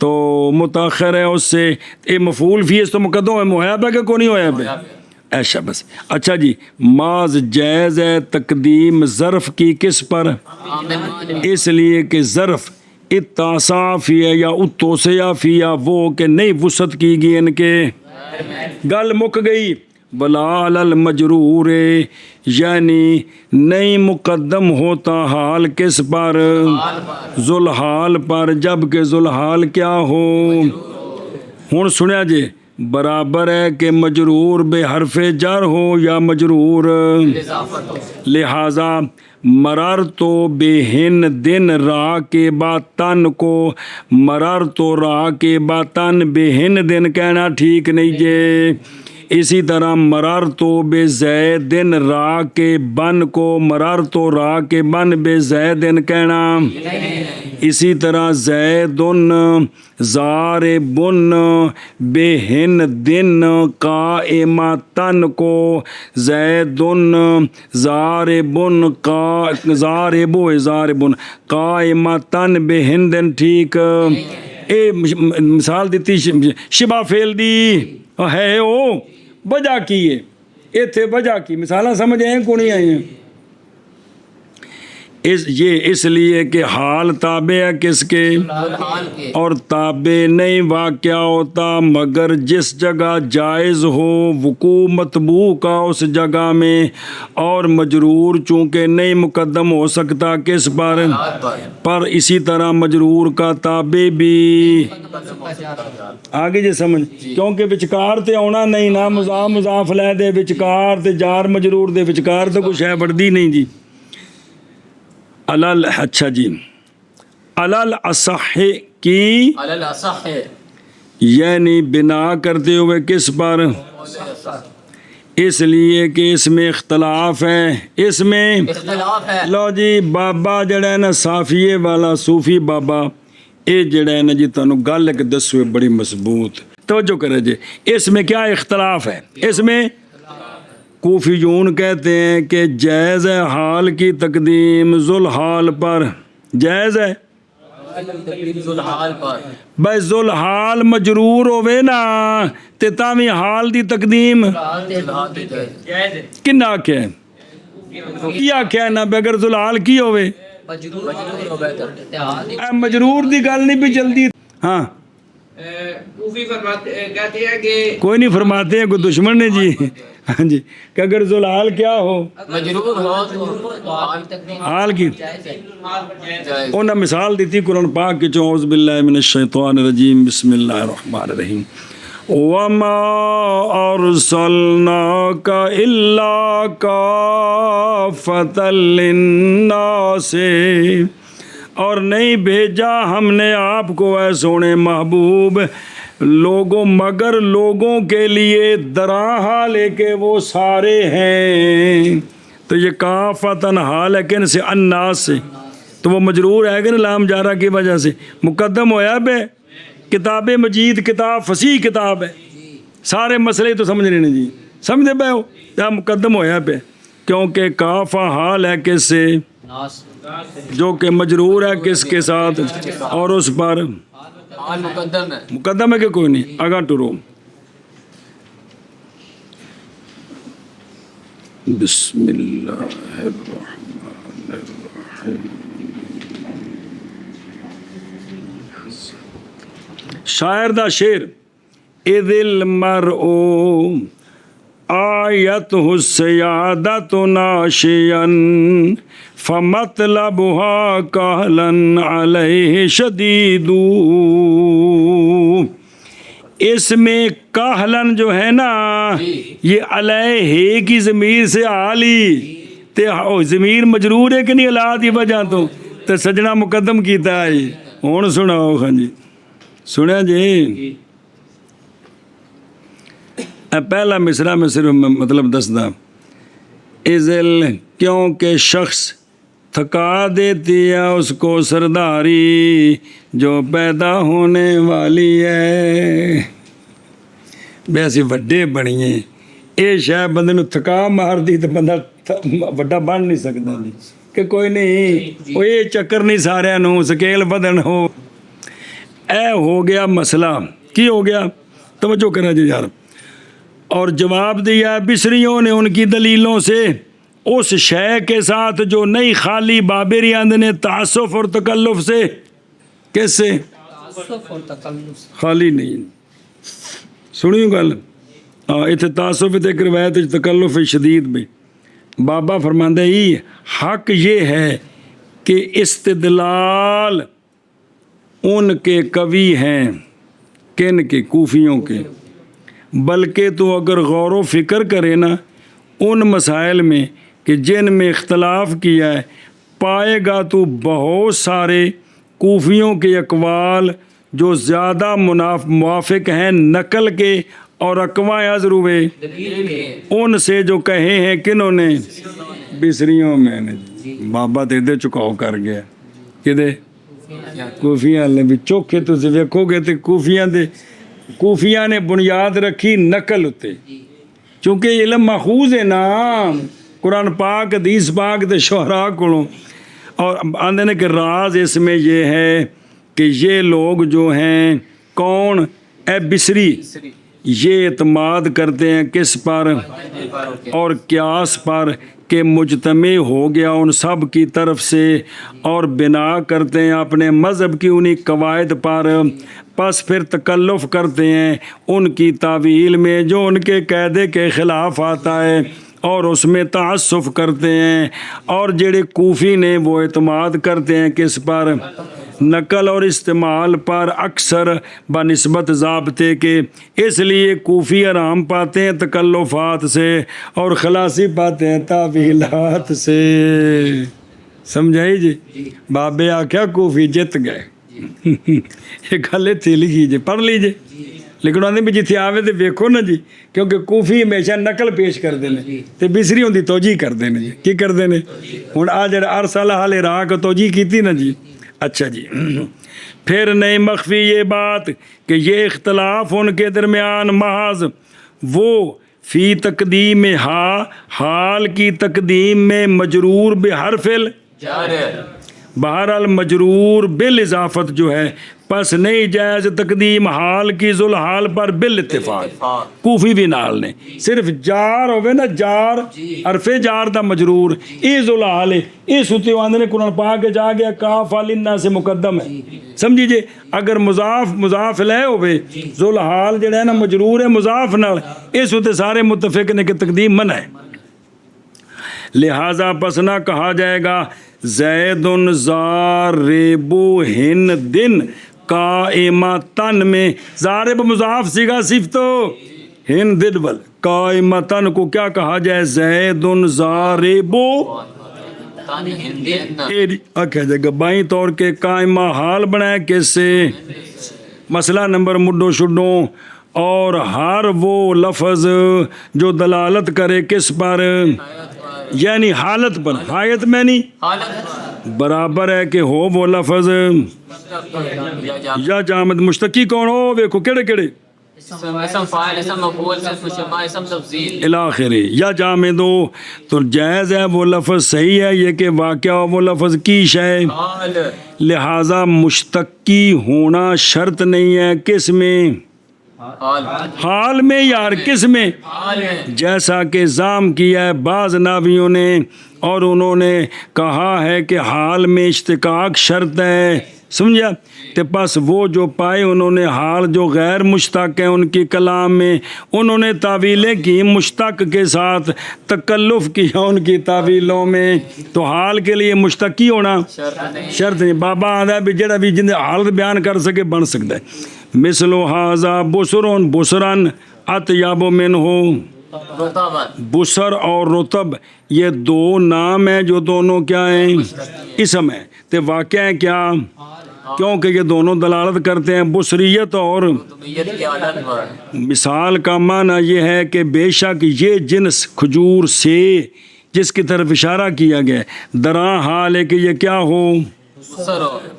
A: تو متاخر ہے اس سے اے مفعول فی اس تو مقدم ہے محیب ہے کہ کو نہیں ہویا ہے ایشا بس اچھا جی ماض جائز ہے تقدیم ظرف کی کس پر اس لیے کہ ظرف اتاسا فی ہے یا اتوسیا فی یا وہ کہ نہیں وسعت کی گئی ان کے گل مک گئی بلا المجرور یعنی نہیں مقدم ہوتا حال کس پر ذوالحال پر جب کہ ذوالحال کیا ہو ہن سنیا جی برابر ہے کہ مجرور بے حرف جر ہو یا مجرور لہذا مرر تو بے ہن دن را کے بعد تن کو مرر تو را کے بعد تن بے ہن دن کہنا ٹھیک نہیں جے اسی طرح مرر تو بے زیدن را کے بن کو مرر تو را کے بن بے زیدن کہنا اسی طرح زیدن زاربن بے ہن دن قائمتن کو زیدن زاربن زاربن قائمتن بے ہن دن ٹھیک اے مثال دیتی شبہ فعل دی ہے او وجہ کی ہے ایتھے وجہ کی مثالاں سمجھ آئیں کو نہیں آئی ہیں اس لیے کہ حال تابع ہے کس کے اور تابع نہیں واقع ہوتا مگر جس جگہ جائز ہو وقوع مطبوع کا اس جگہ میں اور مجرور چونکہ نہیں مقدم ہو سکتا کس پر اسی طرح مجرور کا تابع بھی آگے جی سمجھ کیونکہ وچکار تے آنا نہیں نہ مضاف مضاف لے دے وچکار تے جار مجرور دے وچکار تے کچھ ہے بڑھدی نہیں جی اچھا جی اصح کی یعنی بنا کرتے ہوئے کس پر اس لیے کہ اس میں اختلاف ہے لو جی بابا جڑا ہے نا صافیے والا صوفی بابا یہ جڑا ہے نا جی تمہیں گل ایک دسو بڑی مضبوط، توجہ کرے جی، اس میں کیا اختلاف ہے؟ اس میں کوفیون کہتے ہیں کہ جائز ہے حال کی تقدیم ذوالحال پر، جائز ہے بھائی ذوالحال مجرور ہوئے نا تے تاویں حال دی تقدیم کنا آکھیا ہے؟ کی آکھیا ہے نا بغیر ذوالحال کی ہوئے؟ مجرور دی گل نہیں بھی جلدی، ہاں
C: کوفی فرماتے کہتے ہیں کہ
A: کوئی نہیں فرماتے ہیں، کوئی دشمن نے جی، ہاں جی کہ اگر ذوالحال کیا ہو
B: مجرور ہو تو
A: حال کی انہوں نے مثال دیتی قرآن پاک کی، اعوذ باللہ من الشیطان الرجیم، بسم اللہ الرحمن الرحیم، وَمَا أَرْسَلْنَاكَ إِلَّا كَافَّةً لِلنَّاسِ، اور نہیں بھیجا ہم نے آپ کو اے سونے محبوب لوگوں مگر لوگوں کے لیے درا حال ہے کہ وہ سارے ہیں، تو یہ کافتن حال ہے کن سے؟ الناس سے، تو وہ مجرور ہے کہ نا لام جارہ کی وجہ سے مقدم ہویا بے، کتاب مجید کتاب فصیح کتاب ہے، سارے مسئلے تو سمجھ رہے ہیں جی، سمجھے بے ہو یا مقدم ہویا بے، کیونکہ کافہ حال ہے کس سے؟ جو کہ مجرور ہے کس کے ساتھ؟ اور اس پر مقدم ہے کہ کوئی نہیں؟ آگاہ ٹرو، بسم اللہ الرحمن الرحیم، شاعر دا شعر، اذ المرء آیتہ السیادۃ ناشیا فمطلبها کہلا علیہ شدید، اس میں کہلن جو ہے نا یہ علیہ کی ضمیر سے عالی تے ضمیر مجرور ہے کہ نہیں اللہ دی وجہ تو سجنا مقدم کیتا ہے، ہون سناؤ خان جی، سنیا جی پہلا مصرع میں صرف مطلب دسدا، ازل کیونکہ شخص تھکا دیتی ہے اس کو سرداری جو پیدا ہونے والی ہے، ویسے وڈے بنیے یہ شاید بندے نو تھکا مار دی تو بندہ وڈا بن نہیں سکتا جی، کہ کوئی نہیں وہ یہ چکر نہیں سارے نو سکیل بدن ہو، اے ہو گیا مسئلہ، کی ہو گیا توجہ کرنا جی یار، اور جواب دیا بصریوں نے ان کی دلیلوں سے اس شے کے ساتھ جو نہیں خالی بابری نے تعصف اور تکلف سے، کس سے؟ خالی نہیں، سنیو گل اتنے تعصف ایک روایت تکلف شدید میں بابا فرماندہ ہی حق یہ ہے کہ استدلال ان کے قوی ہیں، کن کے؟ کوفیوں کے، بلکہ تو اگر غور و فکر کرے نا ان مسائل میں کہ جن میں اختلاف کیا ہے، پائے گا تو بہت سارے کوفیوں کے اقوال جو زیادہ موافق ہیں نقل کے، اور اقوال حضر ہوئے ان سے جو کہے ہیں کنہوں نے؟ بصریوں میں نے، بابا تے دے چکاؤ کر گیا کدے کوفیاں نے بھی چوکھے تو سے ویکھو گے تے کوفیاں نے بنیاد رکھی نقل ہوتے، چونکہ علم ماخوذ ہے نا قرآن پاک حدیث پاک تے شعراء کولوں، اور آندے نے کہ راز اس میں یہ ہے کہ یہ لوگ جو ہیں کون؟ اے بصری، یہ اعتماد کرتے ہیں کس پر؟ اور قیاس پر کہ مجتمع ہو گیا ان سب کی طرف سے، اور بنا کرتے ہیں اپنے مذہب کی انہی قواعد پر، پس پھر تکلف کرتے ہیں ان کی تعویل میں جو ان کے قاعدے کے خلاف آتا ہے، اور اس میں تعصف کرتے ہیں، اور جڑے کوفی نے وہ اعتماد کرتے ہیں کس پر؟ نقل اور استعمال پر، اکثر بنسبت ضابطے کے، اس لیے کوفی آرام پاتے ہیں تکلفات سے اور خلاصی پاتے ہیں تعویلات سے، سمجھائی جی؟ بابے آکھیا کوفی جت گئے، یہ گل تھی لکھی جی، پڑھ لیجیے، لیکن آدھے بھی جتنے آوے تو ویکھو نا جی، کیونکہ کوفی ہمیشہ نقل پیش کرتے ہیں تے بصری ہوندی توجیہ کرتے ہیں جی، کی کرتے ہیں؟ ہن آ جڑا ارسلہ حال عراق توجیہ کیتی نا جی، اچھا جی پھر نہیں مخفی یہ بات کہ یہ اختلاف ان کے درمیان محض وہ فی تقدیم حال کی تقدیم میں مجرور بحرف بہرحال مجرور بالاضافت جو ہے پس نہیں جائز تقدیم حال کی ذوالحال پر بالاتفاق کوفی بھی نال نے صرف جار ہوئے نا جار حرف جار دا مجرور اے ذوالحال ہے اے سوتے واندے نے قرآن پاک کے جا گیا کاف علنا سے مقدم ہے سمجھی جے اگر مضاف لے ہوئے ذوالحال جڑا ہے نا مجرور ہے مضاف نال اے سوتے سارے متفق نے کہ تقدیم منع ہے لہذا پس نہ کہا جائے گا زید ضارب ہند قائمتن میں ضارب مضاف سیگا صفت ہند بل قائمتن کو کیا کہا جائے زید ضارب کہا جائے گا بائیں طور کے قائمہ حال بنائے کس سے مسئلہ نمبر مڈو شڈوں اور ہر وہ لفظ جو دلالت کرے کس پر یعنی حالت پر حایت میں نہیں برابر ہے کہ ہو وہ لفظ یا جامد مشتقی کون ہو ویکھو کیڑے کیڑے الاخری یا جامد ہو تو جائز ہے وہ لفظ صحیح ہے یہ کہ واقعہ ہو وہ لفظ کی شے لہذا مشتقی ہونا شرط نہیں ہے کس میں حال میں یا کس میں جیسا کہ ضام کیا ہے بعض ناویوں نے اور انہوں نے کہا ہے کہ حال میں اشتقاق شرط ہے سمجھا تو پس وہ جو پائے انہوں نے حال جو غیر مشتق ہے ان کی کلام میں انہوں نے تعویلیں کی مشتق کے ساتھ تکلف کیا ان کی تعویلوں میں تو حال کے لیے مشتقی ہونا شرط نہیں بابا آدھا بھی جڑا بھی جن حالت بیان کر سکے بن سکتا ہے مثل حاضہ بسرون بسرن اطیب من ہو بسر اور رطب یہ دو نام ہیں جو دونوں کیا ہیں اسم ہیں تو واقعہ ہے کیا کیونکہ یہ دونوں دلالت کرتے ہیں بسریت اور مثال کا معنی یہ ہے کہ بے شک یہ جنس کھجور سے جس کی طرف اشارہ کیا گیا دراں حال ہے کہ یہ کیا ہو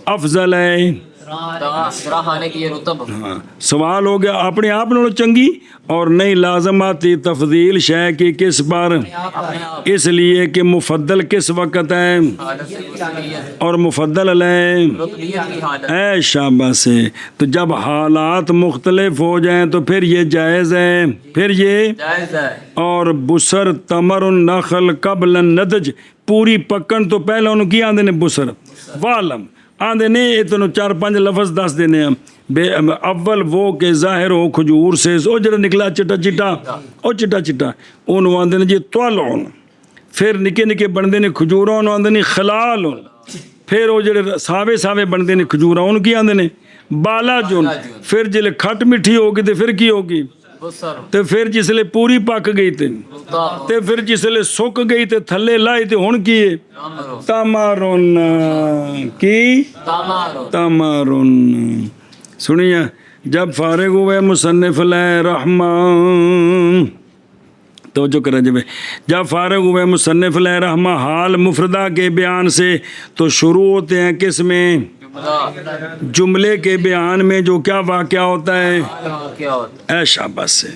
A: افضل ہے سوال ہو گیا اپنے آپ نو چنگی اور نہیں لازماتی تفضیل شے کی کس پر اس لیے کہ مفضل کس وقت ہے اور مفضل علیہ اے شاباش ہے تو جب حالات مختلف ہو جائیں تو پھر یہ جائز ہے پھر یہ اور بسر تمر النخل قبل النضج پوری پکن تو پہلے انہوں کی آندے نے بسر والم آندے نے اتنو 4-5 لفظ دس دینے ہیں اول وہ کہ ظاہر ہو کھجور سے او جڑا نکلا چٹا چٹا او چٹا چٹا انہوں آندے نے جی طلعون پھر نکے نکے بندے نے کھجوروں انہوں آندے نے خلالون پھر وہ جڑے ساوے ساوے بندے نے کھجوروں انہوں کی آندے نے بالا جون پھر جلے کھٹ مٹھی ہوگی تو پھر کی ہوگی تو پھر جس لئے پوری پک گئی تھی تو پھر جس لئے سک گئی تھی تھلے لائی تھی ہون کی تمارون کی تمارون سنیے جب فارغ ہوئے مصنف علیہ رحمان توجہ کریں جب فارغ ہوئے مصنف علیہ رحمہ حال مفردہ کے بیان سے تو شروع ہوتے ہیں کس میں جملے کے بیان میں جو کیا واقعہ ہوتا ہے اے شاباش سے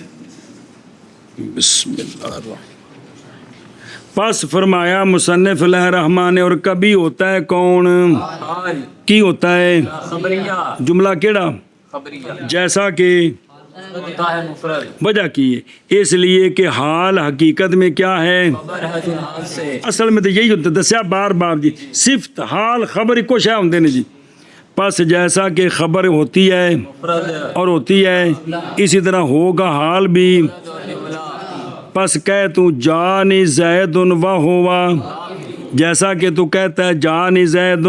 A: بسم اللہ الرحمن پس فرمایا مصنف علیہ رحمان نے اور کبھی ہوتا ہے کون کی ہوتا ہے جملہ کیڑا جیسا کہ وجہ کی ہے اس لیے کہ حال حقیقت میں کیا ہے اصل میں تو یہی ہوتا ہے دسیا بار بار جی صفت حال خبر کچھ ہے ہوندے نے جی پس جیسا کہ خبر ہوتی ہے اور ہوتی ہے اسی طرح ہوگا حال بھی پس کہہ تو جانی زید و ہوا جیسا کہ تو کہتا ہے جانی زید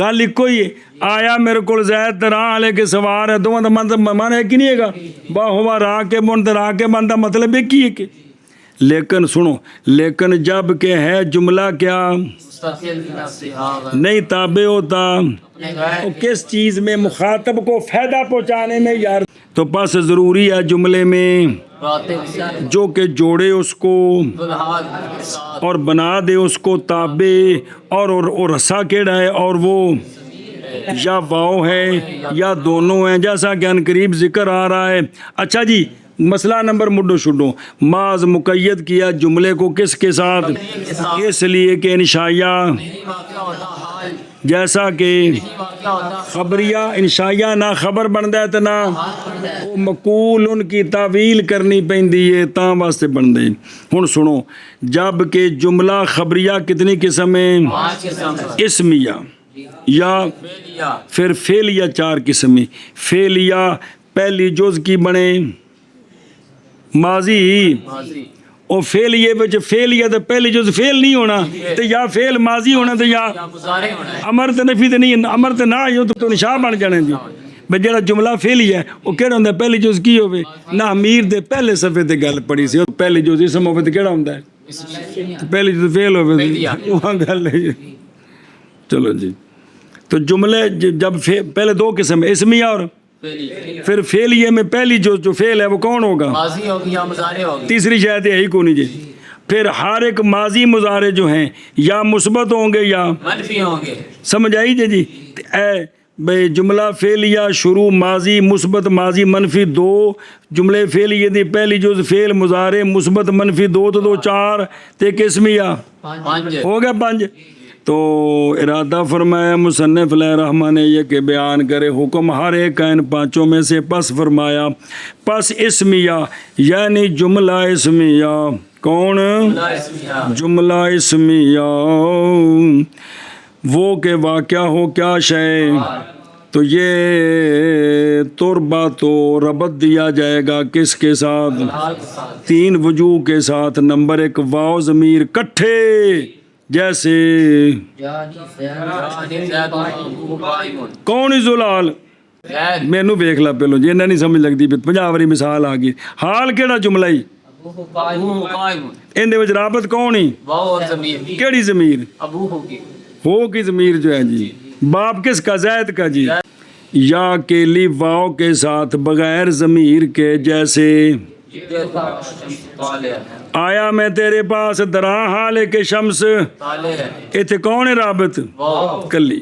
A: گل کوئی آیا میرے کو زید راہ لے کے سوار ہے دو مانا ہے کہ نہیں ہے گا با ہوا راہ کے من راہ کے من دا مطلب ایک ہی ہے کہ لیکن سنو لیکن جب کہ ہے جملہ کیا نہیں تابع ہوتا کس چیز میں مخاطب کو فائدہ پہنچانے میں یار تو پس ضروری ہے جملے میں جو کہ جوڑے اس کو اور بنا دے اس کو تابع اور رسا کیڑا ہے اور وہ یا واو ہے یا دونوں ہیں، جیسا کہ ان قریب ذکر آ رہا ہے۔ اچھا جی، مسئلہ نمبر مڈو شڈو، معاذ مقید کیا جملے کو کس کے ساتھ؟ اس لیے کہ انشائیہ، جیسا کہ خبریہ انشائیہ نہ خبر بنتا ہے تو نہ مقول ان کی تعویل کرنی پیندی ہے، تاں واسطے بن دے۔ ہن سنو، جب کہ جملہ خبریہ کتنی قسم ہے؟ اسمیہ یا پھر فعلیہ 4 قسم ہے۔ فعلیہ پہلی جز کی بنے ماضی، اور فعلیہ وچ فعلیہ تے پہلی جز فعل نہیں ہونا تے یا فعل ماضی ہونا تے یا امر تے نفی تے نہیں، امر تے نہ ہو تو نشاء بن جانے جی۔ بھئی جڑا جملہ فعلیہ ہے وہ کیڑا ہوندا ہے؟ پہلی جز کی ہوے نہ امیر دے پہلے صفحے تے گل پڑھی سی، پہلی جز اسم ہوے تے کیڑا ہوندا ہے؟ پہلی جز فعل ہوے وہ گل ہے۔ چلو جی، تو جملے جب پہلے 2 قسم ہے، اسمیہ اور پھر فعلیہ میں پہلی جو فعل ہے وہ کون ہوگا؟ ماضی ہوگی یا مضارع ہوگی۔ تیسری شاید یہی کونی جی۔ پھر ہر ایک ماضی مضارع جو ہیں یا مثبت ہوں گے یا منفی ہوں گے، سمجھ آئی جی؟ اے بھئی جملہ فعلیہ شروع ماضی مثبت ماضی منفی 2، جملے فعلیہ دی پہلی جز فعل مضارع مثبت منفی 2 تو 2 4 تے ایک اسمیہ ہو گیا 5۔ تو ارادہ فرمایا مصنف علیہ الرحمٰن نے یہ کہ بیان کرے حکم ہر ایک کا ان 5 میں سے، پس فرمایا پس اسمیہ یعنی جملہ اسمیہ، کون؟ جملہ اسمیہ وہ کہ واقعہ ہو کیا شے، تو یہ تربہ تو ربط دیا جائے گا کس کے ساتھ؟ 3 وجوہ کے ساتھ۔ نمبر 1 واو ضمیر کٹھے، جیسے کون زلال، مینوں ویکھ لا پہلو جی، انہیں نہیں سمجھ لگتی، 50 واری مثال آ گئی۔ حال کیڑا جملہ ہی اندے وچ رابط کون ہی؟ کیڑی ضمیر؟ ہو کی ضمیر جو ہے جی۔ باپ کس کا؟ زید کا جی۔ یا کے لی واو کے ساتھ بغیر ضمیر کے، جیسے آیا میں تیرے پاس دراں حال کے شمس، ایتھے کون ہے رابط؟ کلی۔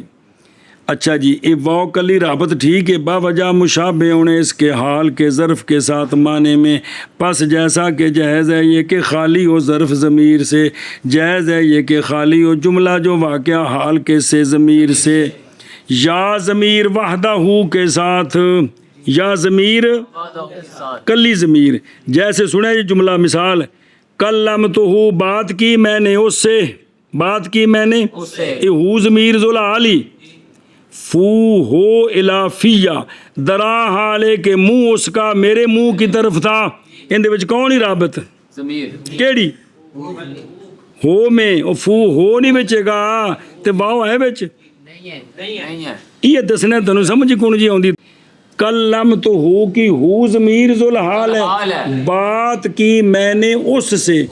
A: اچھا جی، یہ واو کلی رابط ٹھیک ہے، با وجہ مشابہ ہونے اس کے حال کے ظرف کے ساتھ معنی میں، پس جیسا کہ جائز ہے یہ کہ خالی ہو ظرف ضمیر سے، جائز ہے یہ کہ خالی ہو جملہ جو واقعہ حال کے سے ضمیر سے، یا ضمیر وحدہ ہو کے ساتھ، یا ضمیر کلی ضمیر، جیسے سنے یہ جملہ مثال کلمتہ بات کی میں نے اس سے، بات کی میں نے، یہ ہو ضمیر ذوالحالی، فو ہو الافیہ دراں حالے کے منہ اس کا میرے منہ کی طرف تھا، اندے وچ کون ہی رابط؟ ضمیر کیڑی؟ ہو میں، او فو ہو نہیں بچے گا تے واو ہے بچ نہیں ہے، یہ دسنے تنوں سمجھ کون جی آندی۔ کلم تو ہو کی ہو ضمیر ذوالحال ہے، بات کی میں نے اس سے،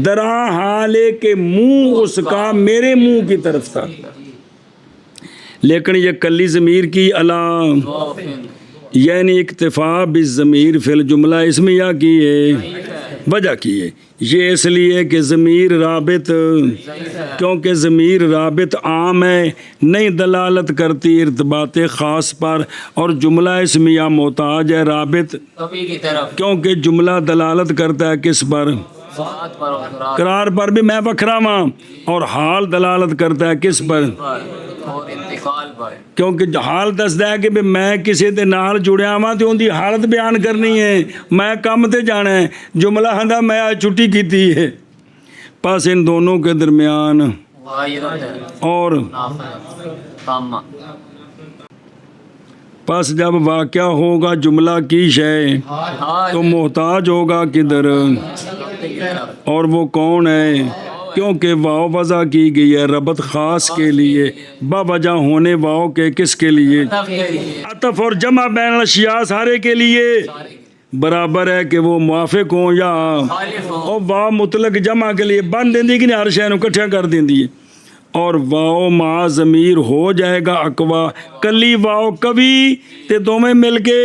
A: دراں حالے کے منہ اس کا میرے منہ کی طرف تھا، لیکن یہ کلی ضمیر کی علام یعنی اکتفا بالضمیر فی الجملہ اسمیہ کی ہے، وجہ کی ہے یہ اس لیے کہ ضمیر رابط، کیونکہ ضمیر رابط عام ہے، نہیں دلالت کرتی ارتباط خاص پر، اور جملہ اسمیہ محتاج ہے رابط کیونکہ جملہ دلالت کرتا ہے کس پر؟ قرار پر بھی میں وکھرا ماں، اور حال دلالت کرتا ہے کس پر؟ کیونکہ حال دسدا ہے کہ میں کسی دے نال جڑیا ہاں تے اندی حالت بیان کرنی ہے، میں کم تے جانا ہے، جملہ ہندا میں آج چھٹی کیتی ہے، پس ان دونوں کے درمیان اور پس جب واقعہ ہوگا جملہ کی شے تو محتاج ہوگا کدھر، اور وہ کون ہے؟ کیونکہ واو وضع کی گئی ہے ربط خاص کے لیے، با وجہ ہونے واو کے کس کے لیے؟ عطف اور جمع بین الاشیاء سارے کے لیے برابر ہے کہ وہ موافق ہوں یا، اور واو مطلق جمع کے لیے بن دیندی کہ نہیں، ہر شے نوں کٹھا کر دیندی ہے، اور واو مع ضمیر ہو جائے گا اقوا، کلی واو کبھی تے دونوں مل کے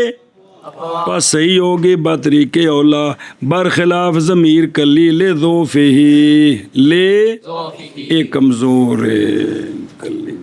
A: پس صحیح ہوگی بطریق اولا، برخلاف ضمیر کلی لے ذوفہ، لے ایک کمزور ہے کلی۔